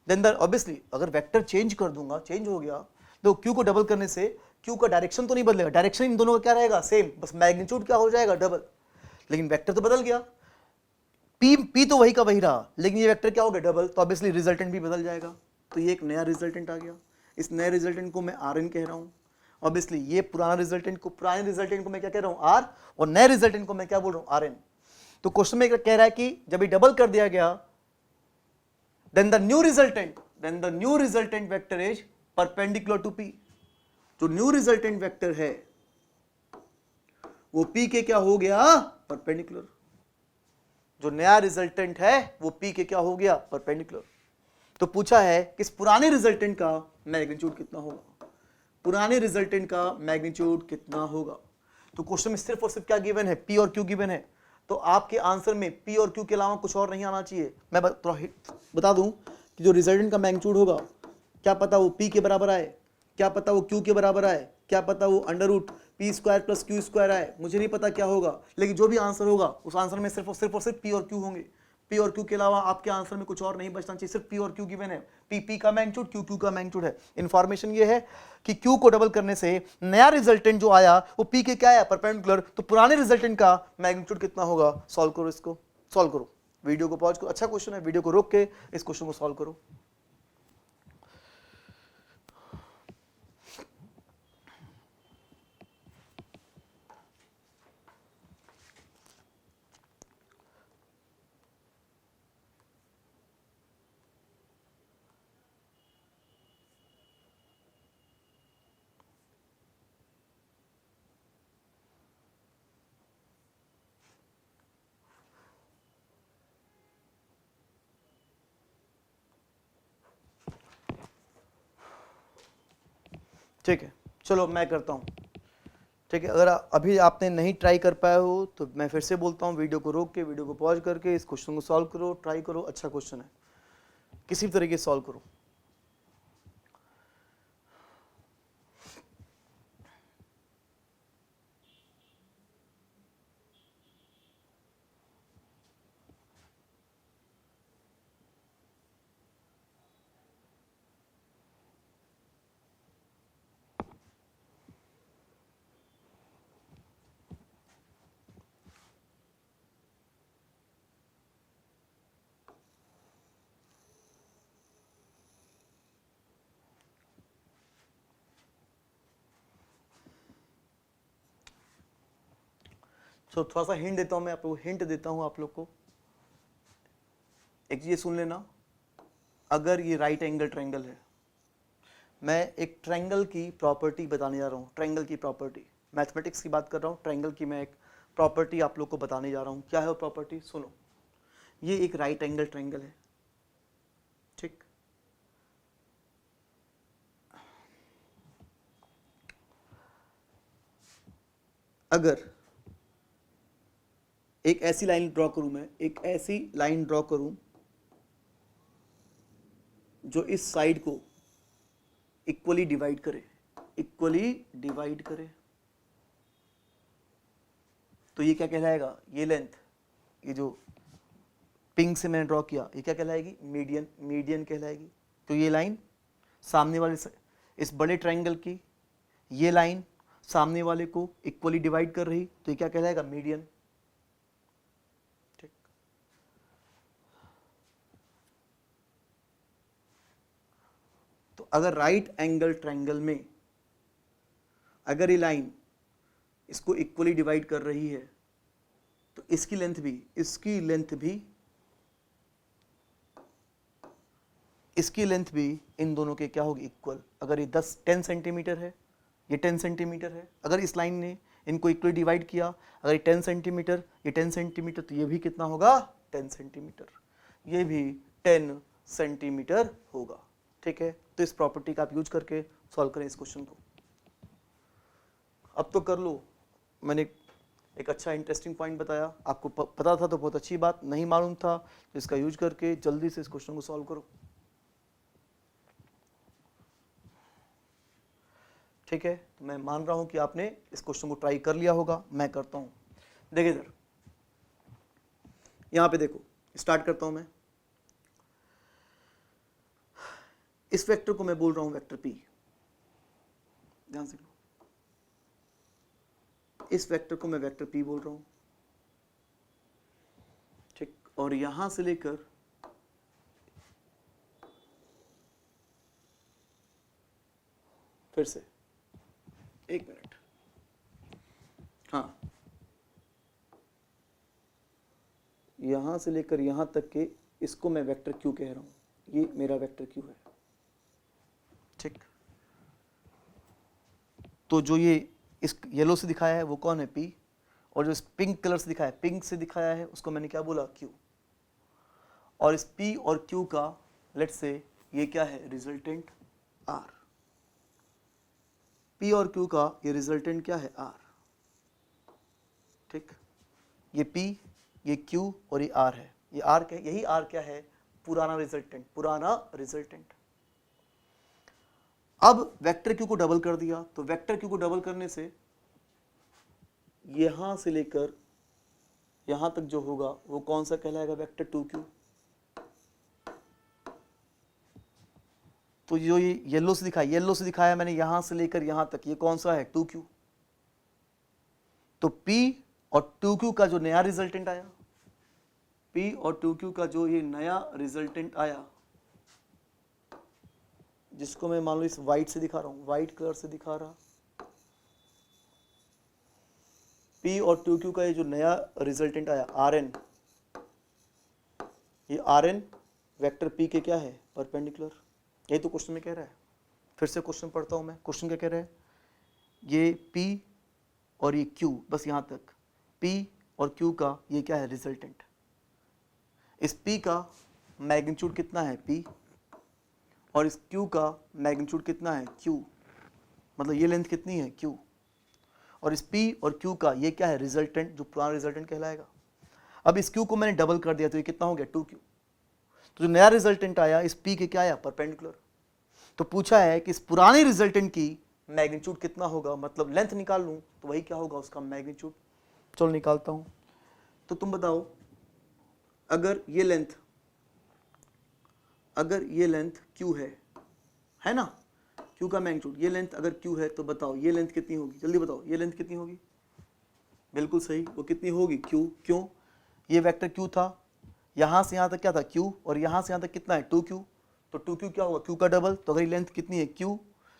देन ऑब्वियसली अगर वेक्टर चेंज कर दूंगा, चेंज हो गया, तो क्यू को डबल करने से क्यू का डायरेक्शन तो नहीं बदलेगा, डायरेक्शन इन दोनों का क्या रहेगा, सेम, बस मैग्नीट्यूड क्या हो जाएगा, डबल, लेकिन वेक्टर तो बदल गया, पी तो वही का वही रहा, लेकिन ये वेक्टर क्या हो गया, डबल, तो ऑब्वियसली रिजल्टेंट भी बदल जाएगा। तो ये एक नया रिजल्टेंट आ गया, इस नए रिजल्टेंट को मैं आर एन कह रहा हूँ। ऑब्वियसली ये पुराने रिजल्टेंट को मैं क्या कह रहा हूँ, आर, और नए रिजल्टेंट को मैं क्या बोल रहा हूँ, आर एन। तो क्वेश्चन में कह रहा है कि जब ये डबल कर दिया गया, then the new resultant vector is perpendicular to p। जो न्यू रिजल्टेंट वेक्टर है वो p के क्या हो गया, परपेंडिकुलर। जो नया रिजल्टेंट है वो p के क्या हो गया, परपेंडिकुलर। तो पूछा है कि इस पुराने रिजल्टेंट का मैग्नीट्यूड कितना होगा, पुराने रिजल्टेंट का मैग्नीट्यूड कितना होगा। तो क्वेश्चन में सिर्फ और सिर्फ क्या गिवन है, p और q गिवन है, तो आपके आंसर में p और q के अलावा कुछ और नहीं आना चाहिए। मैं बता दूं कि जो रिजल्टेंट का मैग्नीट्यूड होगा, क्या पता वो p के बराबर आए, क्या पता वो q के बराबर आए, क्या पता वो under root P square plus Q square आए, मुझे नहीं पता क्या होगा, लेकिन जो भी आंसर होगा उस आंसर में सिर्फ और सिर्फ p और q होंगे। p और q के अलावा आपके आंसर में कुछ और नहीं बचना चाहिए, सिर्फ p और q गिवन है, p का मैग्नीट्यूड, q का मैग्नीट्यूड है। इंफॉर्मेशन ये है कि q को डबल करने से नया रिजल्टेंट जो आया वो p के क्या आया, परपेंडिकुलर, तो पुराने रिजल्टेंट का मैग्नीट्यूड कितना होगा। सॉल्व करो, इसको सॉल्व करो, वीडियो को पॉज करो, अच्छा क्वेश्चन है, वीडियो को रोक के इस क्वेश्चन को सॉल्व करो। ठीक है, चलो मैं करता हूँ। ठीक है, अगर अभी आपने नहीं ट्राई कर पाए हो तो मैं फिर से बोलता हूँ, वीडियो को रोक के, वीडियो को पॉज करके इस क्वेश्चन को सॉल्व करो, ट्राई करो, अच्छा क्वेश्चन है, किसी भी तरीके से सॉल्व करो। तो थोड़ा सा हिंट देता हूँ, मैं आप लोग हिंट देता हूँ आप लोग को, एक चीज सुन लेना, अगर ये राइट एंगल ट्रायंगल है, मैं एक ट्रायंगल की प्रॉपर्टी बताने जा रहा हूँ, ट्रायंगल की प्रॉपर्टी, मैथमेटिक्स की बात कर रहा हूँ, ट्रायंगल की मैं एक प्रॉपर्टी आप लोग को बताने जा रहा हूँ। क्या है वो प्रॉपर्टी, सुनो, ये एक राइट एंगल ट्रायंगल है, ठीक, अगर एक ऐसी लाइन ड्रॉ करूं, मैं एक ऐसी लाइन ड्रॉ करूं जो इस साइड को इक्वली डिवाइड करे, इक्वली डिवाइड करे, तो ये क्या कहलाएगा, ये लेंथ, ये जो पिंक से मैंने ड्रॉ किया, ये क्या कहलाएगी, मीडियन, मीडियन कहलाएगी। तो ये लाइन सामने वाले इस बड़े ट्रायंगल की, ये लाइन सामने वाले को इक्वली डिवाइड कर रही, तो ये क्या कहलाएगा, मीडियन। अगर राइट एंगल ट्रायंगल में अगर ये लाइन इसको इक्वली डिवाइड कर रही है, तो इसकी लेंथ भी, इसकी लेंथ भी इन दोनों के क्या होगी, इक्वल। अगर ये 10 सेंटीमीटर है, ये 10 सेंटीमीटर है, अगर इस लाइन ने इनको इक्वली डिवाइड किया, अगर ये 10 सेंटीमीटर, ये 10 सेंटीमीटर, तो ये भी कितना होगा, 10 सेंटीमीटर, ये भी 10 सेंटीमीटर होगा। ठीक है, तो इस प्रॉपर्टी का आप यूज करके सॉल्व करें इस क्वेश्चन को। अब तो कर लो, मैंने एक अच्छा इंटरेस्टिंग पॉइंट बताया, आपको पता था तो बहुत अच्छी बात, नहीं मालूम था तो इसका यूज करके जल्दी से इस क्वेश्चन को सॉल्व करो। ठीक है, तो मैं मान रहा हूं कि आपने इस क्वेश्चन को ट्राई कर लिया होगा, मैं करता हूं। देखिए इधर, यहां पे देखो, स्टार्ट करता हूं मैं। इस वेक्टर को मैं बोल रहा हूं वेक्टर P, ध्यान से लो, इस वेक्टर को मैं वेक्टर P बोल रहा हूं, ठीक। और यहां से लेकर फिर से, एक मिनट, हाँ, यहां से लेकर यहां तक के इसको मैं वेक्टर Q कह रहा हूं, ये मेरा वेक्टर Q है, ठीक। तो जो ये इस येलो से दिखाया है वो कौन है? P, और जो इस पिंक कलर से दिखाया है, पिंक से दिखाया है, उसको मैंने क्या बोला? Q। और इस P और Q का लेट्स से ये क्या है? Resultant R। P और Q का ये रिजल्टेंट क्या है? R, ठीक। ये P, ये Q और ये R है। ये R क्या है? यही R क्या है? पुराना रिजल्टेंट, पुराना रिजल्टेंट। अब वेक्टर Q को डबल कर दिया, तो वेक्टर Q को डबल करने से यहां से लेकर यहां तक जो होगा वो कौन सा कहलाएगा? Vector 2Q। तो जो ये येलो से दिखाया मैंने, यहां से लेकर यहां तक, ये कौन सा है? 2Q। तो P और 2Q का जो नया रिजल्टेंट आया, P और 2Q का जो ये नया रिजल्टेंट आया, जिसको मैं मान लो इस व्हाइट से दिखा रहा हूं, व्हाइट कलर से दिखा रहा, P और 2Q का ये जो नया रिजल्टेंट आया Rn, ये Rn वेक्टर P के क्या है? परपेंडिकुलर। यही तो क्वेश्चन में कह रहा है। फिर से क्वेश्चन पढ़ता हूं मैं, क्वेश्चन क्या कह रहा है? ये P और ये Q, बस यहां तक, P और Q का ये क्या है? रिजल्टेंट। इस P का मैग्नीट्यूड कितना है? P, और इस Q का मैग्नीट्यूड कितना है? Q, मतलब ये लेंथ कितनी है? Q। और इस P और Q का ये क्या है? रिजल्टेंट, जो पुराना रिजल्टेंट कहलाएगा। अब इस Q को मैंने डबल कर दिया, तो ये कितना हो गया? 2Q। तो जो नया रिजल्टेंट आया इस P के क्या आया? परपेंडिकुलर। तो पूछा है कि इस पुराने रिजल्टेंट की मैग्नीट्यूड कितना होगा, मतलब लेंथ निकाल लूं तो वही क्या होगा? उसका मैग्नीट्यूड। चलो निकालता हूं। तो तुम बताओ, अगर ये लेंथ Q है ना, Q का मैग्नीट्यूड, ये लेंथ अगर Q है, तो बताओ ये लेंथ कितनी होगी? जल्दी बताओ, ये लेंथ कितनी होगी? बिल्कुल सही, वो कितनी होगी? Q। क्यों? ये वेक्टर Q था, यहां से यहां तक क्या था? Q, और यहां से यहां तक कितना है? 2Q। तो 2Q क्या होगा? Q का डबल। तो अगर ये लेंथ कितनी है? Q,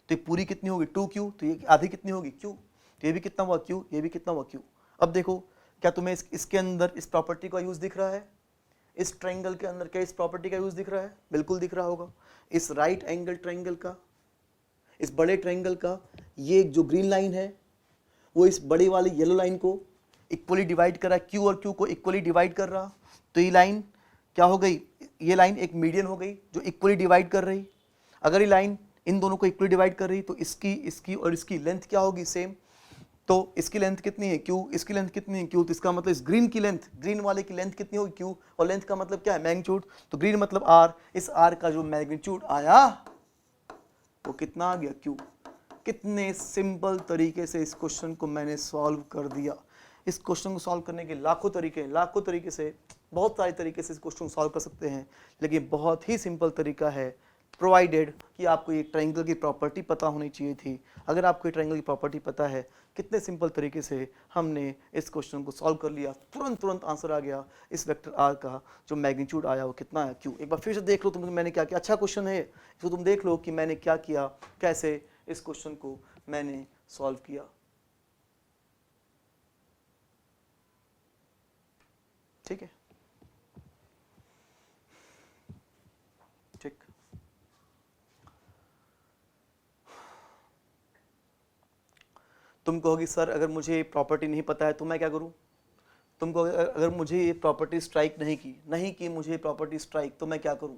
तो ये पूरी कितनी होगी? 2Q। तो ये आधी कितनी होगी? Q। तो ये भी कितना हुआ? Q, ये भी कितना हुआ? Q। अब देखो, क्या तुम्हें इसके अंदर इस प्रॉपर्टी का यूज दिख रहा है? इस ट्रायंगल के अंदर क्या इस प्रॉपर्टी का यूज दिख रहा है? बिल्कुल दिख रहा होगा। इस राइट एंगल ट्रायंगल का, इस बड़े ट्रायंगल का, ये जो ग्रीन लाइन है वो इस बड़ी वाली येलो लाइन को इक्वली डिवाइड कर रहा है, Q और Q को इक्वली डिवाइड कर रहा। तो ये लाइन क्या हो गई? ये लाइन एक मीडियन हो गई जो इक्वली डिवाइड कर रही। अगर ये लाइन इन दोनों को इक्वली डिवाइड कर रही तो इसकी और इसकी लेंथ क्या होगी? सेम। तो इसकी लेंथ कितनी है? Q, इसकी लेंथ कितनी है? Q। तो इसका मतलब इस ग्रीन की लेंथ, ग्रीन वाले की लेंथ कितनी होगी? Q। और लेंथ का मतलब क्या है? मैग्नीट्यूड। तो ग्रीन मतलब R, इस R का जो मैग्नीट्यूड आया वो कितना आ गया? Q। कितने सिंपल तरीके से इस क्वेश्चन को मैंने सॉल्व कर दिया। इस क्वेश्चन को सॉल्व करने के लाखों तरीके से, बहुत सारे तरीके से इस क्वेश्चन को सॉल्व कर सकते हैं, लेकिन बहुत ही सिंपल तरीका है, प्रोवाइडेड कि आपको ये ट्रायंगल की प्रॉपर्टी पता होनी चाहिए थी। अगर आपको ये ट्रायंगल की प्रॉपर्टी पता है, कितने सिंपल तरीके से हमने इस क्वेश्चन को सॉल्व कर लिया, तुरंत आंसर आ गया। इस वेक्टर आर का जो मैग्नीट्यूड आया वो कितना है? Q। एक बार फिर से देख लो तुम, मैंने क्या किया। अच्छा क्वेश्चन है, तो तुम देख लो कि मैंने क्या किया, कैसे इस क्वेश्चन को मैंने सॉल्व किया। ठीक है, ठीक। तुम कहोगी सर अगर मुझे प्रॉपर्टी नहीं पता है तो मैं क्या करूं? तुम कहोगे अगर मुझे ये प्रॉपर्टी स्ट्राइक नहीं की मुझे प्रॉपर्टी स्ट्राइक, तो मैं क्या करूं?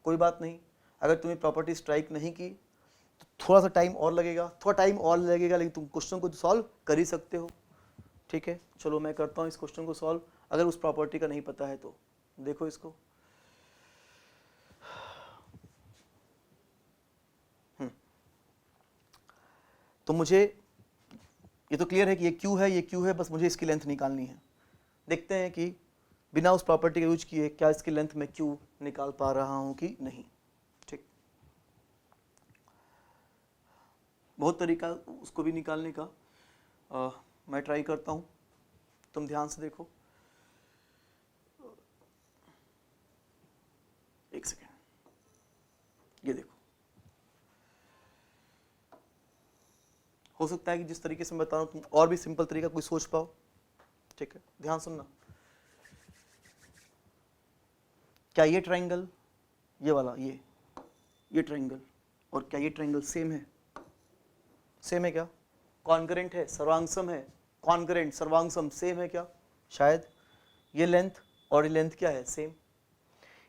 कोई बात नहीं, अगर तुम्हें प्रॉपर्टी स्ट्राइक नहीं की तो थोड़ा सा टाइम और लगेगा, लेकिन तुम क्वेश्चन को सॉल्व कर ही सकते हो। ठीक है, चलो मैं करता हूँ इस क्वेश्चन को सॉल्व। अगर उस प्रॉपर्टी का नहीं पता है तो देखो इसको। तो मुझे ये तो क्लियर है कि ये Q है, बस मुझे इसकी लेंथ निकालनी है। देखते हैं कि बिना उस प्रॉपर्टी का यूज किए क्या इसकी लेंथ में क्यू निकाल पा रहा हूं कि नहीं। ठीक, बहुत तरीका उसको भी निकालने का, मैं ट्राई करता हूं, तुम ध्यान से देखो। एक सेकेंड, ये देखो, हो सकता है कि जिस तरीके से मैं बता रहा हूं तुम और भी सिंपल तरीका कोई सोच पाओ। ठीक है, ध्यान सुनना। क्या ये ट्रायंगल, ये वाला, ये ट्रायंगल और क्या ये ट्रायंगल सेम है? सेम है क्या? कॉन्करेंट है, सर्वांगसम है? कॉन्करेंट, सर्वांगसम, सेम है क्या? शायद। ये लेंथ और ये लेंथ क्या है? सेम।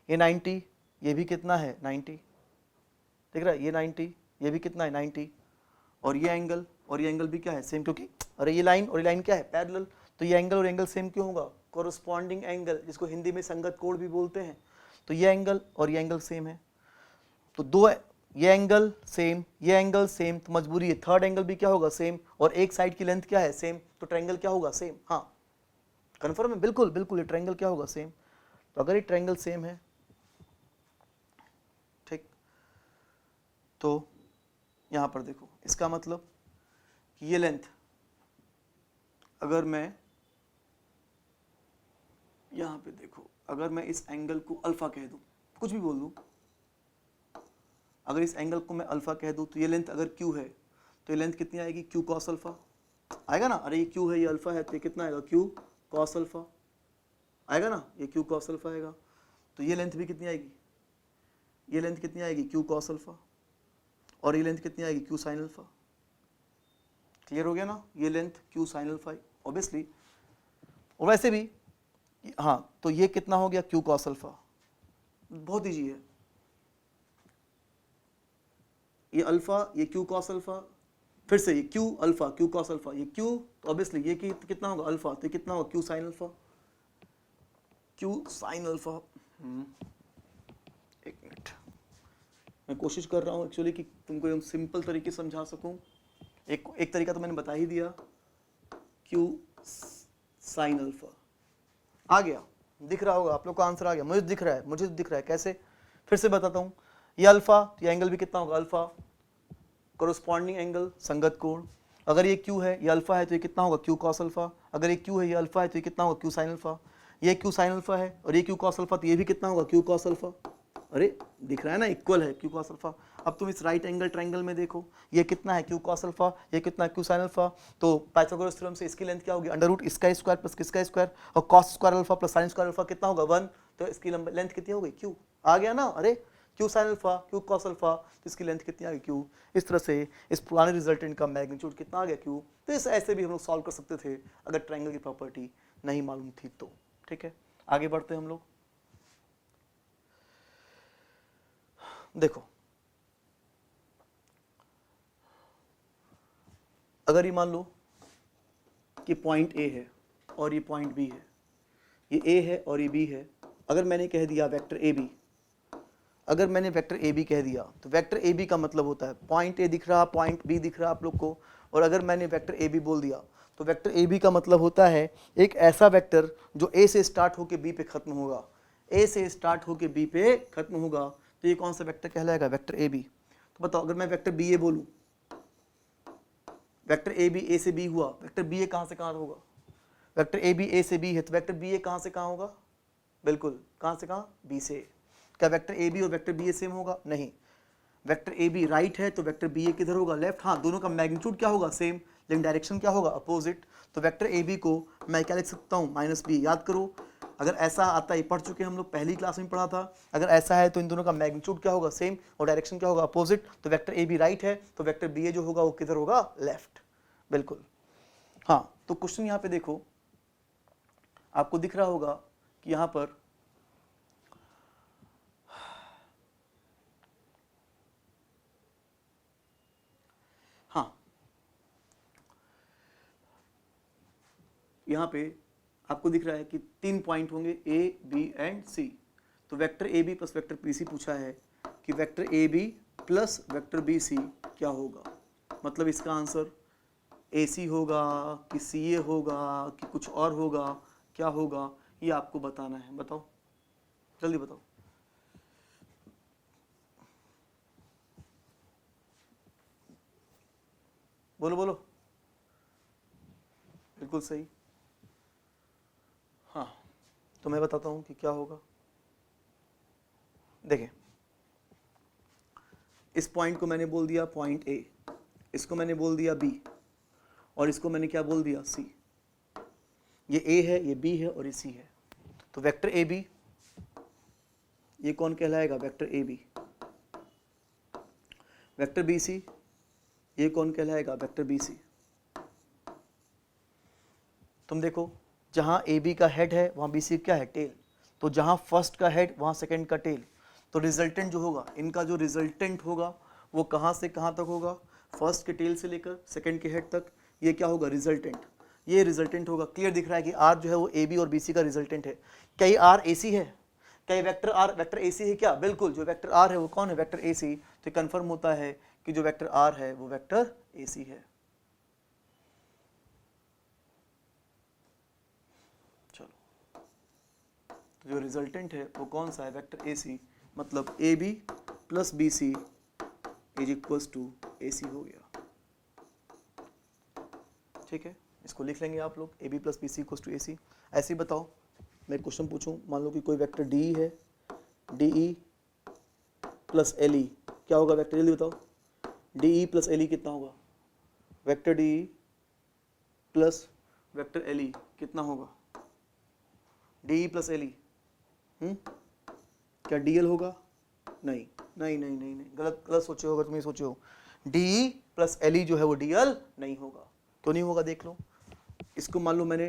ये 90, ये भी कितना है? 90, देख रहा है? ये 90, ये भी कितना है? 90। और ये एंगल और ये एंगल भी क्या है? सेम, क्योंकि अरे ये लाइन और ये लाइन क्या है? पैरेलल। तो ये एंगल और एंगल सेम क्यों होगा? कोरस्पॉन्डिंग एंगल, जिसको हिंदी में संगत कोण भी बोलते हैं। तो ये एंगल और ये एंगल सेम है, तो दो, ये एंगल सेम, ये एंगल सेम, तो मजबूरी है थर्ड एंगल भी क्या होगा? सेम। और एक साइड की लेंथ क्या है? सेम, तो ट्रायंगल क्या होगा? सेम। हाँ, कन्फर्म है? बिल्कुल बिल्कुल, ये ट्रायंगल क्या होगा? सेम। तो अगर ये ट्रायंगल सेम है, ठीक, तो यहां पर देखो, इसका मतलब कि ये लेंथ, अगर मैं यहां पे देखो, अगर मैं इस एंगल को अल्फा कह दूं, कुछ भी बोल दूं, अगर इस एंगल को मैं अल्फा कह दूं, तो ये लेंथ अगर क्यू है तो ये लेंथ कितनी आएगी? क्यू कॉस अल्फा आएगा ना। अरे ये क्यू है, ये अल्फा है, तो ये कितना आएगा? क्यू कॉस अल्फा आएगा ना, ये क्यू कॉस अल्फा आएगा। तो ये लेंथ भी कितनी आएगी? ये लेंथ कितनी आएगी? Q cos alpha. और ये लेंथ कितनी आएगी? Q sine alpha. क्लियर हो गया ना? ये length Q sine alpha obviously. और वैसे भी हाँ, तो ये कितना हो गया? Q cos alpha. बहुत ईजी है, ये अल्फा, ये क्यू कॉस अल्फा, फिर से ये Q alpha, Q cos alpha, ये क्यू, तो ऑब्वियसली ये कितना होगा? अल्फा, तो ये कितना होगा? Q sine alpha, Q sine alpha. एक मिनट, मैं कोशिश कर रहा हूँ एक्चुअली कि तुमको एकदम सिंपल तरीके से समझा सकूं। एक तरीका तो मैंने बता ही दिया, क्यू साइन अल्फा आ गया, दिख रहा होगा आप लोग का आंसर आ गया, मुझे दिख रहा है, मुझे दिख रहा है। कैसे? फिर से बताता हूँ। ये अल्फा, तो ये एंगल भी कितना होगा? अल्फा, कोरस्पॉन्डिंग एंगल, संगत कोण। अगर ये क्यू है, ये अल्फा है, तो ये कितना होगा? Q cos alpha. अगर ये क्यू है, ये अल्फा है, तो ये कितना होगा? Q sine alpha. ये क्यू साइन अल्फा है और ये क्यू कॉस अल्फा, तो ये भी कितना होगा? Q cos alpha. अरे दिख रहा है ना, इक्वल है क्यू कॉस अल्फा। अब तुम इस राइट एंगल ट्रायंगल में देखो, ये कितना है? क्यू कॉस अल्फा, ये कितना है? Q sine alpha. तो पाइथागोरस थ्योरम से इसकी लेंथ क्या होगी? अंडर रूट इसका स्क्वायर प्लस किसका स्क्वायर, और cos square alpha plus sine square alpha कितना होगा? 1। तो इसकी लेंथ कितनी हो गई? क्यू। आ गया ना? अरे Q sine alpha, Q cos alpha, तो इसकी लेंथ कितनी आ गई? क्यू। इस तरह से इस पुराने रिजल्टेंट का मैग्नीट्यूड कितना आ गया? क्यू। तो इस ऐसे भी हम लोग सॉल्व कर सकते थे अगर ट्रायंगल की प्रॉपर्टी नहीं मालूम थी तो। ठीक है, आगे बढ़ते हैं हम लोग। देखो, अगर ये मान लो कि पॉइंट ए है और ये पॉइंट बी है, ये ए है और ये बी है, अगर मैंने कह दिया वेक्टर ए बी, अगर मैंने वेक्टर ए बी कह दिया, तो वेक्टर ए बी का मतलब होता है पॉइंट ए दिख रहा, पॉइंट बी दिख रहा आप लोग को, और अगर मैंने वेक्टर ए बी बोल दिया, तो वेक्टर ए बी का मतलब होता है एक ऐसा वेक्टर जो ए से स्टार्ट होकर बी पे खत्म होगा, ए से स्टार्ट होकर बी पे खत्म होगा। तो ये कौन सा वेक्टर कहलाएगा? Vector A B. तो बताओ, अगर मैं वेक्टर बी ए बोलूँ, वेक्टर ए बी ए से बी हुआ, वेक्टर बी ए कहाँ से कहाँ होगा? वेक्टर ए बी ए से बी है, तो वेक्टर बी ए कहाँ से कहाँ होगा? बिल्कुल, कहाँ से कहाँ? बी से। क्या वेक्टर ए बी और वेक्टर बी ए सेम होगा? नहीं। वेक्टर ए बी राइट है तो वेक्टर बी ए किधर होगा? लेफ्ट। हाँ, दोनों का मैग्नीट्यूड क्या होगा? सेम, लेकिन डायरेक्शन क्या होगा? अपोजिट। तो वेक्टर ए बी को मैं क्या लिख सकता हूँ? Minus B. याद करो, अगर ऐसा आता है, पढ़ चुके हम लोग, पहली क्लास में पढ़ा था, अगर ऐसा है तो इन दोनों का मैग्नीट्यूड क्या होगा? सेम, और डायरेक्शन क्या होगा? अपोजिट। तो वेक्टर ए बी राइट है तो वेक्टर बी ए जो होगा वो किधर होगा? लेफ्ट। बिल्कुल। हाँ, तो क्वेश्चन यहाँ पे देखो, आपको दिख रहा होगा कि यहाँ पर हाँ, यहाँ पे आपको दिख रहा है कि 3 पॉइंट होंगे ए बी एंड सी। तो vector A B plus vector P C पूछा है कि vector A B plus vector B C क्या होगा? मतलब इसका आंसर ए सी होगा कि सी ए होगा कि कुछ और होगा? क्या होगा? ये आपको बताना है। बताओ, जल्दी बताओ। बोलो बोलो, बिल्कुल सही। हाँ, तो मैं बताता हूं कि क्या होगा। देखिए, इस पॉइंट को मैंने बोल दिया पॉइंट ए, इसको मैंने बोल दिया बी, और इसको मैंने क्या बोल दिया सी। ये ए है, ये बी है और ये सी है। तो वेक्टर ए बी, ये कौन कहलाएगा? Vector A B. Vector B C, ये कौन कहलाएगा? Vector B C. तुम देखो, जहां ए बी का हेड है वहां बी सी क्या है? टेल। तो जहां फर्स्ट का हेड वहां सेकंड का टेल। तो रिजल्टेंट जो होगा, इनका जो रिजल्टेंट होगा वो कहां से कहां तक होगा? फर्स्ट के टेल से लेकर सेकंड के हेड तक। ये क्या होगा? रिजल्टेंट। ये रिजल्टेंट होगा। क्लियर दिख रहा है कि आर जो है वो ए बी और बी सी का रिजल्टेंट है। क्या ये आर ए सी है? क्या ये वेक्टर आर वेक्टर ए सी है क्या? बिल्कुल, जो वेक्टर आर है वो कौन है? वेक्टर ए सी। तो कंफर्म होता है कि जो वेक्टर आर है वो वेक्टर ए सी है। चलो, तो जो रिजल्टेंट है वो कौन सा है? Vector A C. मतलब A B plus B C is equals to A C हो गया। ठीक है, इसको लिख लेंगे आप लोग, A B plus B C equals to A C. ऐसे ही बताओ, मैं क्वेश्चन पूछूं, मान लो कि कोई वेक्टर डी है, डी ई प्लस एल ई क्या होगा? वेक्टर, जल्दी बताओ। डी ई प्लस एल ई कितना होगा? Vector D E plus vector L E कितना होगा? डी ई प्लस एल ई, क्या डी एल होगा? नहीं नहीं नहीं नहीं नहीं, गलत गलत सोचे होगा तुम। ये सोचे हो डी ई प्लस एल ई जो है वो डी एल नहीं होगा। क्यों नहीं होगा? देख लो, इसको मान लो मैंने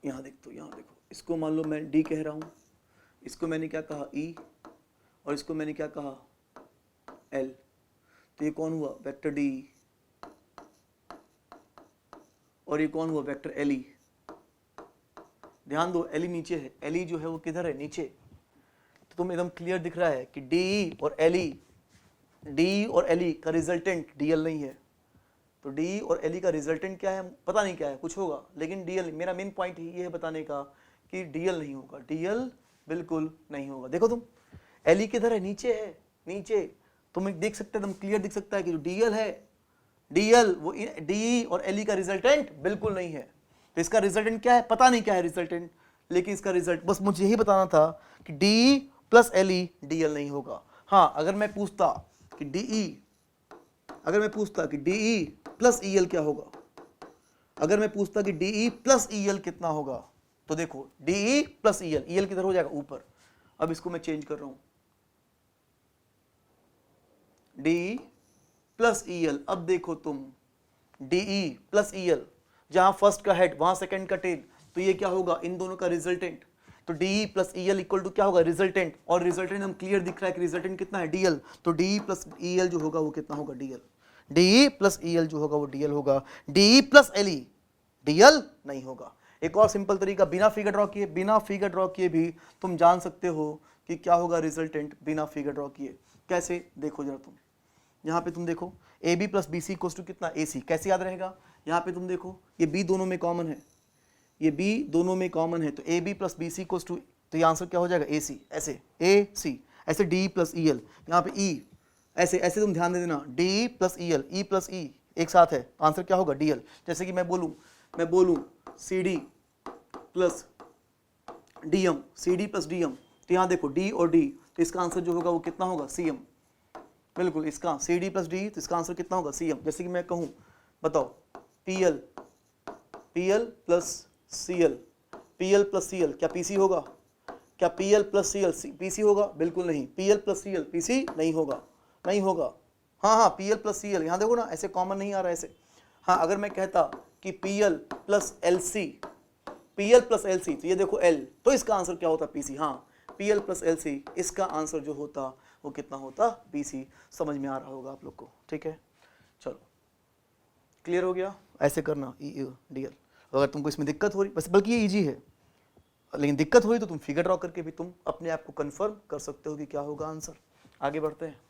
यहाँ देखो, इसको मान लो मैं डी कह रहा हूँ, इसको मैंने क्या कहा? ई, और इसको मैंने क्या कहा? एल। तो ये कौन हुआ? Vector D. और ये कौन हुआ? Vector L E. ध्यान दो, एल ई नीचे है, एल ई जो है वो किधर है? नीचे। तो तुम एकदम क्लियर दिख रहा है कि डी ई और एल ई, डी और एल ई का रिजल्टेंट डी एल नहीं है। तो डी और एल ई का रिजल्टेंट क्या है? पता नहीं क्या है, कुछ होगा, लेकिन डी एल। मेरा मेन पॉइंट ये है बताने का कि डी एल नहीं होगा। डी एल बिल्कुल नहीं होगा। देखो तुम, एल ई किधर है? नीचे है, नीचे। तुम देख सकते हो, एकदम क्लियर दिख सकता है कि जो डी एल है, डी एल वो डी और एल ई का रिजल्टेंट बिल्कुल नहीं है। तो इसका रिजल्टेंट क्या है? पता नहीं क्या है रिजल्टेंट, लेकिन इसका रिजल्ट बस मुझे यही बताना था कि D plus L E D L नहीं होगा। हाँ, अगर मैं पूछता कि डी ई, अगर मैं पूछता कि D E plus E L क्या होगा, अगर मैं पूछता कि D E plus E L कितना होगा, तो देखो D E plus E L किधर हो जाएगा? ऊपर। अब इसको मैं चेंज कर रहा हूं, D E plus E L. अब देखो तुम, D E plus E L, जहां फर्स्ट का हेड वहां सेकंड का टेल, तो ये क्या होगा? इन दोनों का रिजल्टेंट। तो D E plus E L equal to क्या होगा? रिजल्टेंट। और रिजल्टेंट हम क्लियर दिख रहा है कि रिजल्टेंट कितना है? D L. तो D E plus E L जो होगा वो कितना होगा? D L. D E plus E L जो होगा वो डी एल होगा। D E plus L E D L नहीं होगा। एक और सिंपल तरीका, बिना फिगर ड्रॉ किए, बिना फिगर ड्रॉ किए भी तुम जान सकते हो कि क्या होगा रिजल्टेंट बिना फिगर ड्रॉ किए। कैसे? देखो जरा तुम, यहाँ पे तुम देखो, A B plus B C equals to कितना? ए सी। कैसे याद रहेगा? यहाँ पे तुम देखो, ये बी दोनों में कॉमन है, ये बी दोनों में कॉमन है, तो A B plus B C equals to, तो ये आंसर क्या हो जाएगा? ए सी। ऐसे ए सी, ऐसे डी प्लस ई एल, यहाँ पे ई, ऐसे ऐसे तुम ध्यान दे देना, D plus E L, E plus E एक साथ है, आंसर क्या होगा? D L. जैसे कि मैं बोलूँ C D plus D M, C D plus D M, तो यहाँ देखो डी और डी, तो इसका आंसर जो होगा वो कितना होगा? C M. बिल्कुल, इसका सी डी प्लस डी, तो इसका आंसर कितना होगा? C M. जैसे कि मैं कहूँ, बताओ P L plus C L, P L plus C L क्या पी सी होगा? क्या P L plus C L P C होगा? बिल्कुल नहीं। P L plus C L P C नहीं होगा, नहीं होगा। हाँ हाँ, P L plus C L, यहाँ देखो ना, ऐसे कॉमन नहीं आ रहा है ऐसे। हाँ, अगर मैं कहता कि P L plus L C, P L plus L C, तो ये देखो एल, तो इसका आंसर क्या होता? P C. हाँ, P L plus L C, इसका आंसर जो होता वो कितना होता? P C. समझ में आ रहा होगा आप लोग को? ठीक है, चलो क्लियर हो गया। ऐसे करना ई डी एल। अगर तुमको इसमें दिक्कत हो रही, बस बल्कि ये इजी है, लेकिन दिक्कत हुई तो तुम फिगर ड्रॉ करके भी तुम अपने आप को कंफर्म कर सकते हो कि क्या होगा आंसर। आगे बढ़ते हैं।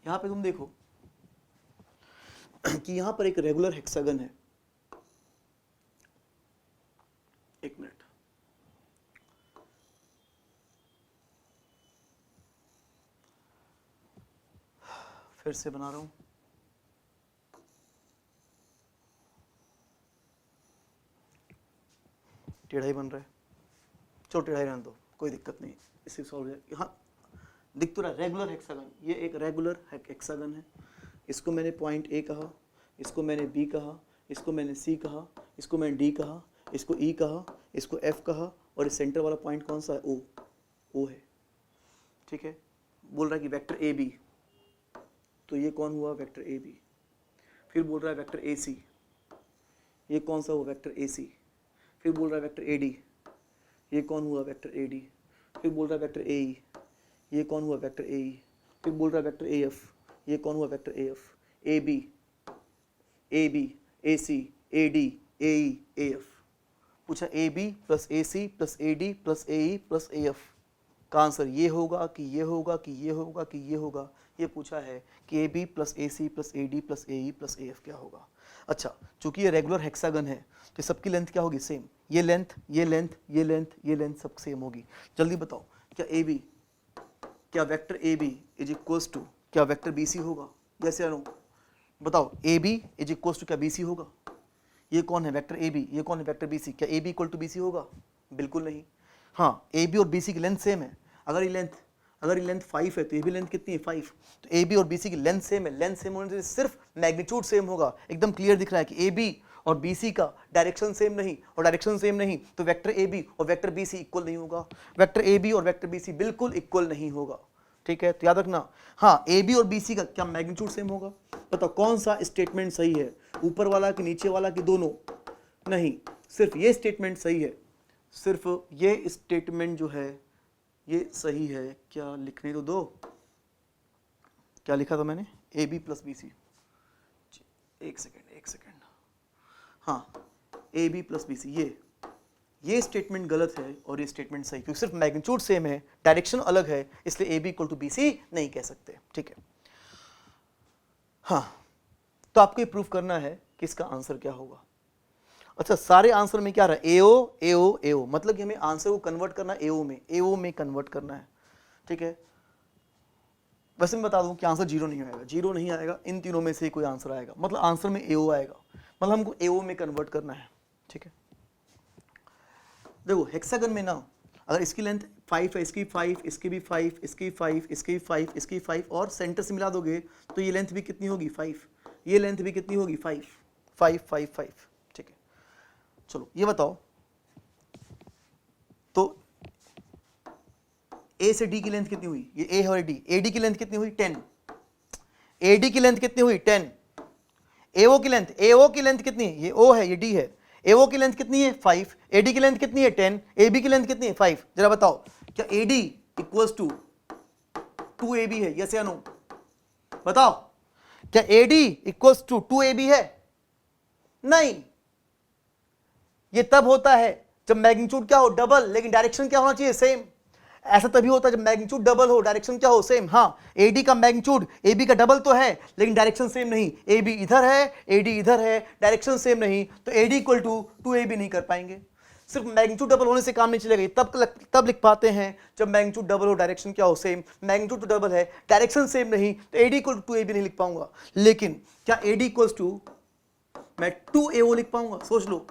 यहाँ पे तुम देखो कि यहाँ पर एक रेगुलर हेक्सागन है, एक मिनट, फिर से बना रहा हूं, टेढ़ा ही बन रहा है, चलो टेढ़ा ही रहने दो, कोई दिक्कत नहीं, इसे सॉल्व हो जाएगा। हाँ दिख तो रहा है रेगुलर हेक्सागन, ये एक रेगुलर हेक्सागन है, इसको मैंने पॉइंट ए कहा, इसको मैंने बी कहा, इसको मैंने सी कहा, इसको मैंने डी कहा, इसको ई कहा, इसको एफ कहा, और इस सेंटर वाला पॉइंट कौन सा है, ओ, ओ है, ठीक है। बोल रहा है कि वेक्टर ए बी, तो ये कौन हुआ, वेक्टर ए बी। फिर बोल रहा है वेक्टर ए सी, ये कौन सा हुआ, वेक्टर ए सी। फिर बोल रहा है वेक्टर ए डी, ये कौन हुआ, वेक्टर ए डी। फिर बोल रहा है वेक्टर ए ई, ये कौन हुआ, वेक्टर ए ई। फिर बोल रहा है वेक्टर ए एफ, ये कौन हुआ, vector A F. A B, A C, A D, A E, A F. पूछा A B plus A C plus A D plus A E plus A F का answer ये होगा कि ये होगा कि ये होगा कि ये होगा। ये पूछा है कि A B plus A C plus A D plus A E plus A F क्या होगा। अच्छा, चूंकि ये रेगुलर हेक्सागन है तो सबकी लेंथ क्या होगी, सेम। ये लेंथ, ये लेंथ, ये लेंथ, ये लेंथ सब सेम होगी। जल्दी बताओ, क्या ए बी, क्या vector A B is equals to क्या वेक्टर बी सी होगा, जैसे या नो? बताओ, A B is equals to क्या बी सी होगा? ये कौन है, वेक्टर ए बी, ये कौन है, वेक्टर बी सी। क्या A B equal to B C होगा? बिल्कुल नहीं। हाँ, ए बी और बी सी की लेंथ सेम है। अगर ये लेंथ 5 है तो ये भी लेंथ कितनी है, 5। तो ए बी और बी सी की लेंथ सेम है। लेंथ सेम होने से सिर्फ मैग्नीट्यूड सेम होगा। एकदम क्लियर दिख रहा है कि ए बी और बी सी का डायरेक्शन सेम नहीं, और डायरेक्शन सेम नहीं तो वेक्टर ए बी और वेक्टर बी सी इक्वल नहीं होगा। वेक्टर ए बी और वेक्टर बी सी बिल्कुल इक्वल नहीं होगा, ठीक है। तो याद रखना, हाँ, ए बी और बी सी का क्या मैग्नीट्यूड सेम होगा? बताओ कौन सा स्टेटमेंट सही है, ऊपर वाला कि नीचे वाला कि दोनों? नहीं, सिर्फ ये स्टेटमेंट सही है, सिर्फ ये स्टेटमेंट जो है ये सही है। क्या लिखने तो दो, क्या लिखा था मैंने, A B plus B C. एक सेकेंड, हाँ, A B plus B C, ये स्टेटमेंट गलत है और ये स्टेटमेंट सही, क्योंकि सिर्फ मैग्नीट्यूड सेम है, डायरेक्शन अलग है, इसलिए A B equal to B C नहीं कह सकते, ठीक है। हाँ, तो आपको ये प्रूव करना है कि इसका आंसर क्या होगा। अच्छा, सारे आंसर में क्या रहा है, एओ एओ एओ, मतलब कि हमें आंसर को कन्वर्ट करना है एओ में कन्वर्ट करना है, ठीक है। वैसे मैं बता दूं कि आंसर 0 नहीं आएगा, 0 नहीं आएगा, इन तीनों में से ही कोई आंसर आएगा, मतलब आंसर में एओ आएगा, मतलब हमको एओ में कन्वर्ट करना है, ठीक है। देखो हेक्सागन में ना, अगर इसकी लेंथ 5 है, इसकी 5, इसकी भी 5, इसकी 5, इसकी 5, इसकी 5 और सेंटर से मिला दोगे तो ये लेंथ भी कितनी होगी, 5। ये लेंथ भी कितनी होगी, 5 5 5 5, ठीक है। चलो ये बताओ, तो ए से डी की लेंथ कितनी हुई, ये ए है और डी, ए डी की लेंथ कितनी हुई, 10। ए डी की लेंथ कितनी हुई, 10। एओ की लेंथ कितनी है, ये ओ है ये डी है, एओ की लेंथ कितनी है, 5। एडी की लेंथ कितनी है, 10। ए बी की लेंथ कितनी है, 5। जरा बताओ, क्या A D equals to 2ab है, यस या नो? बताओ, क्या A D equals to 2ab है? नहीं, ये तब होता है जब मैग्नीट्यूड क्या हो, डबल, लेकिन डायरेक्शन क्या होना चाहिए, सेम। ऐसा तभी होता है जब मैग्नीट्यूड डबल हो, डायरेक्शन क्या हो, सेम। हाँ, एडी का मैग्नीट्यूड एबी का डबल तो है, लेकिन डायरेक्शन सेम नहीं। एबी इधर है, एडी इधर है, डायरेक्शन सेम नहीं, तो एडी इक्वल टू 2ab नहीं कर पाएंगे। सिर्फ मैग्नीट्यूड डबल होने से काम नहीं चलेगा, तब लिख पाते हैं जब मैग्नीट्यूड डबल हो, डायरेक्शन क्या हो, सेम। मैग्नीट्यूड तो डबल है, डायरेक्शन सेम नहीं, तो एडी इक्वल टू 2ab नहीं लिख पाऊंगा। लेकिन क्या एडी इक्वल्स टू मैं 2ao लिख पाऊंगा? सोच लो,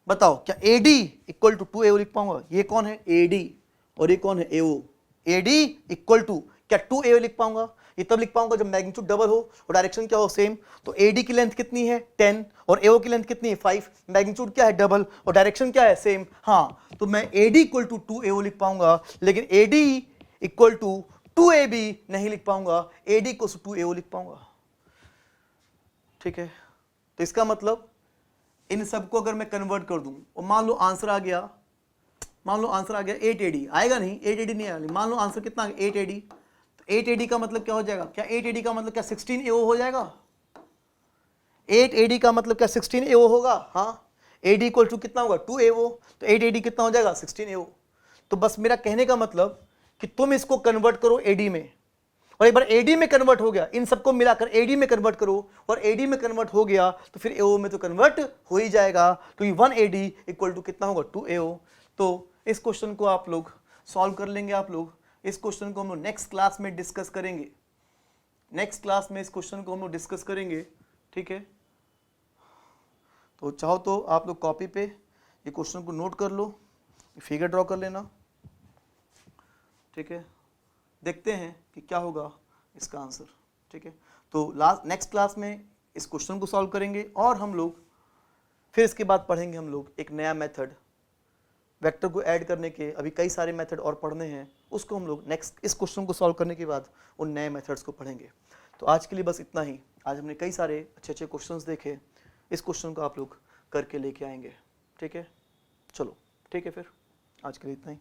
बताओ, क्या AD इक्वल टू 2AO लिख पाऊंगा? ये कौन है, AD, और ये कौन है, AO। AD इक्वल टू क्या 2AO लिख पाऊंगा? ये तब लिख पाऊंगा जब मैग्नीट्यूड डबल हो और डायरेक्शन क्या हो, सेम। तो AD की लेंथ कितनी है, 10, और AO की लेंथ कितनी है, 5। मैग्नीट्यूड क्या है, डबल, और डायरेक्शन क्या है, सेम। हाँ, तो मैं AD इक्वल टू 2AO लिख पाऊंगा, लेकिन AD इक्वल टू 2AB नहीं लिख पाऊंगा, AD इक्वल टू 2AO लिख पाऊंगा, ठीक है। तो इसका मतलब इन सबको अगर मैं कन्वर्ट कर दूं और मान लो आंसर आ गया 8AD, आएगा नहीं, 8AD नहीं आएगा, मान लो आंसर कितना आ गया, 8AD। तो 8AD का मतलब क्या हो जाएगा, क्या 8AD का मतलब क्या 16AO हो जाएगा? 8AD का मतलब क्या 16AO होगा? हाँ, AD इक्वल टू कितना होगा, 2AO, तो 8AD कितना हो जाएगा, 16AO। तो बस मेरा कहने का मतलब कि तुम इसको कन्वर्ट करो AD में और एक बार एडी में कन्वर्ट हो गया, इन सबको मिलाकर एडी में कन्वर्ट करो और एडी में कन्वर्ट हो गया तो फिर एओ में तो कन्वर्ट हो ही जाएगा, क्योंकि 1 एडी इक्वल टू कितना होगा 2 एओ। तो इस क्वेश्चन को आप लोग सॉल्व कर लेंगे। आप लोग इस क्वेश्चन को हम लोग नेक्स्ट क्लास में डिस्कस करेंगे, नेक्स्ट क्लास में इस क्वेश्चन को हम लोग डिस्कस करेंगे, ठीक है। तो चाहो तो आप लोग कॉपी पे ये क्वेश्चन को नोट कर लो, फिगर ड्रॉ कर लेना, ठीक है। देखते हैं कि क्या होगा इसका आंसर, ठीक है। तो नेक्स्ट क्लास में इस क्वेश्चन को सॉल्व करेंगे और हम लोग फिर इसके बाद पढ़ेंगे हम लोग एक नया मेथड वेक्टर को ऐड करने के। अभी कई सारे मेथड और पढ़ने हैं, उसको हम लोग नेक्स्ट इस क्वेश्चन को सॉल्व करने के बाद उन नए मेथड्स को पढ़ेंगे। तो आज के लिए बस इतना ही। आज हमने कई सारे अच्छे अच्छे क्वेश्चंस देखे, इस क्वेश्चन को आप लोग करके लेके आएंगे, ठीक है। चलो ठीक है, फिर आज के लिए इतना ही।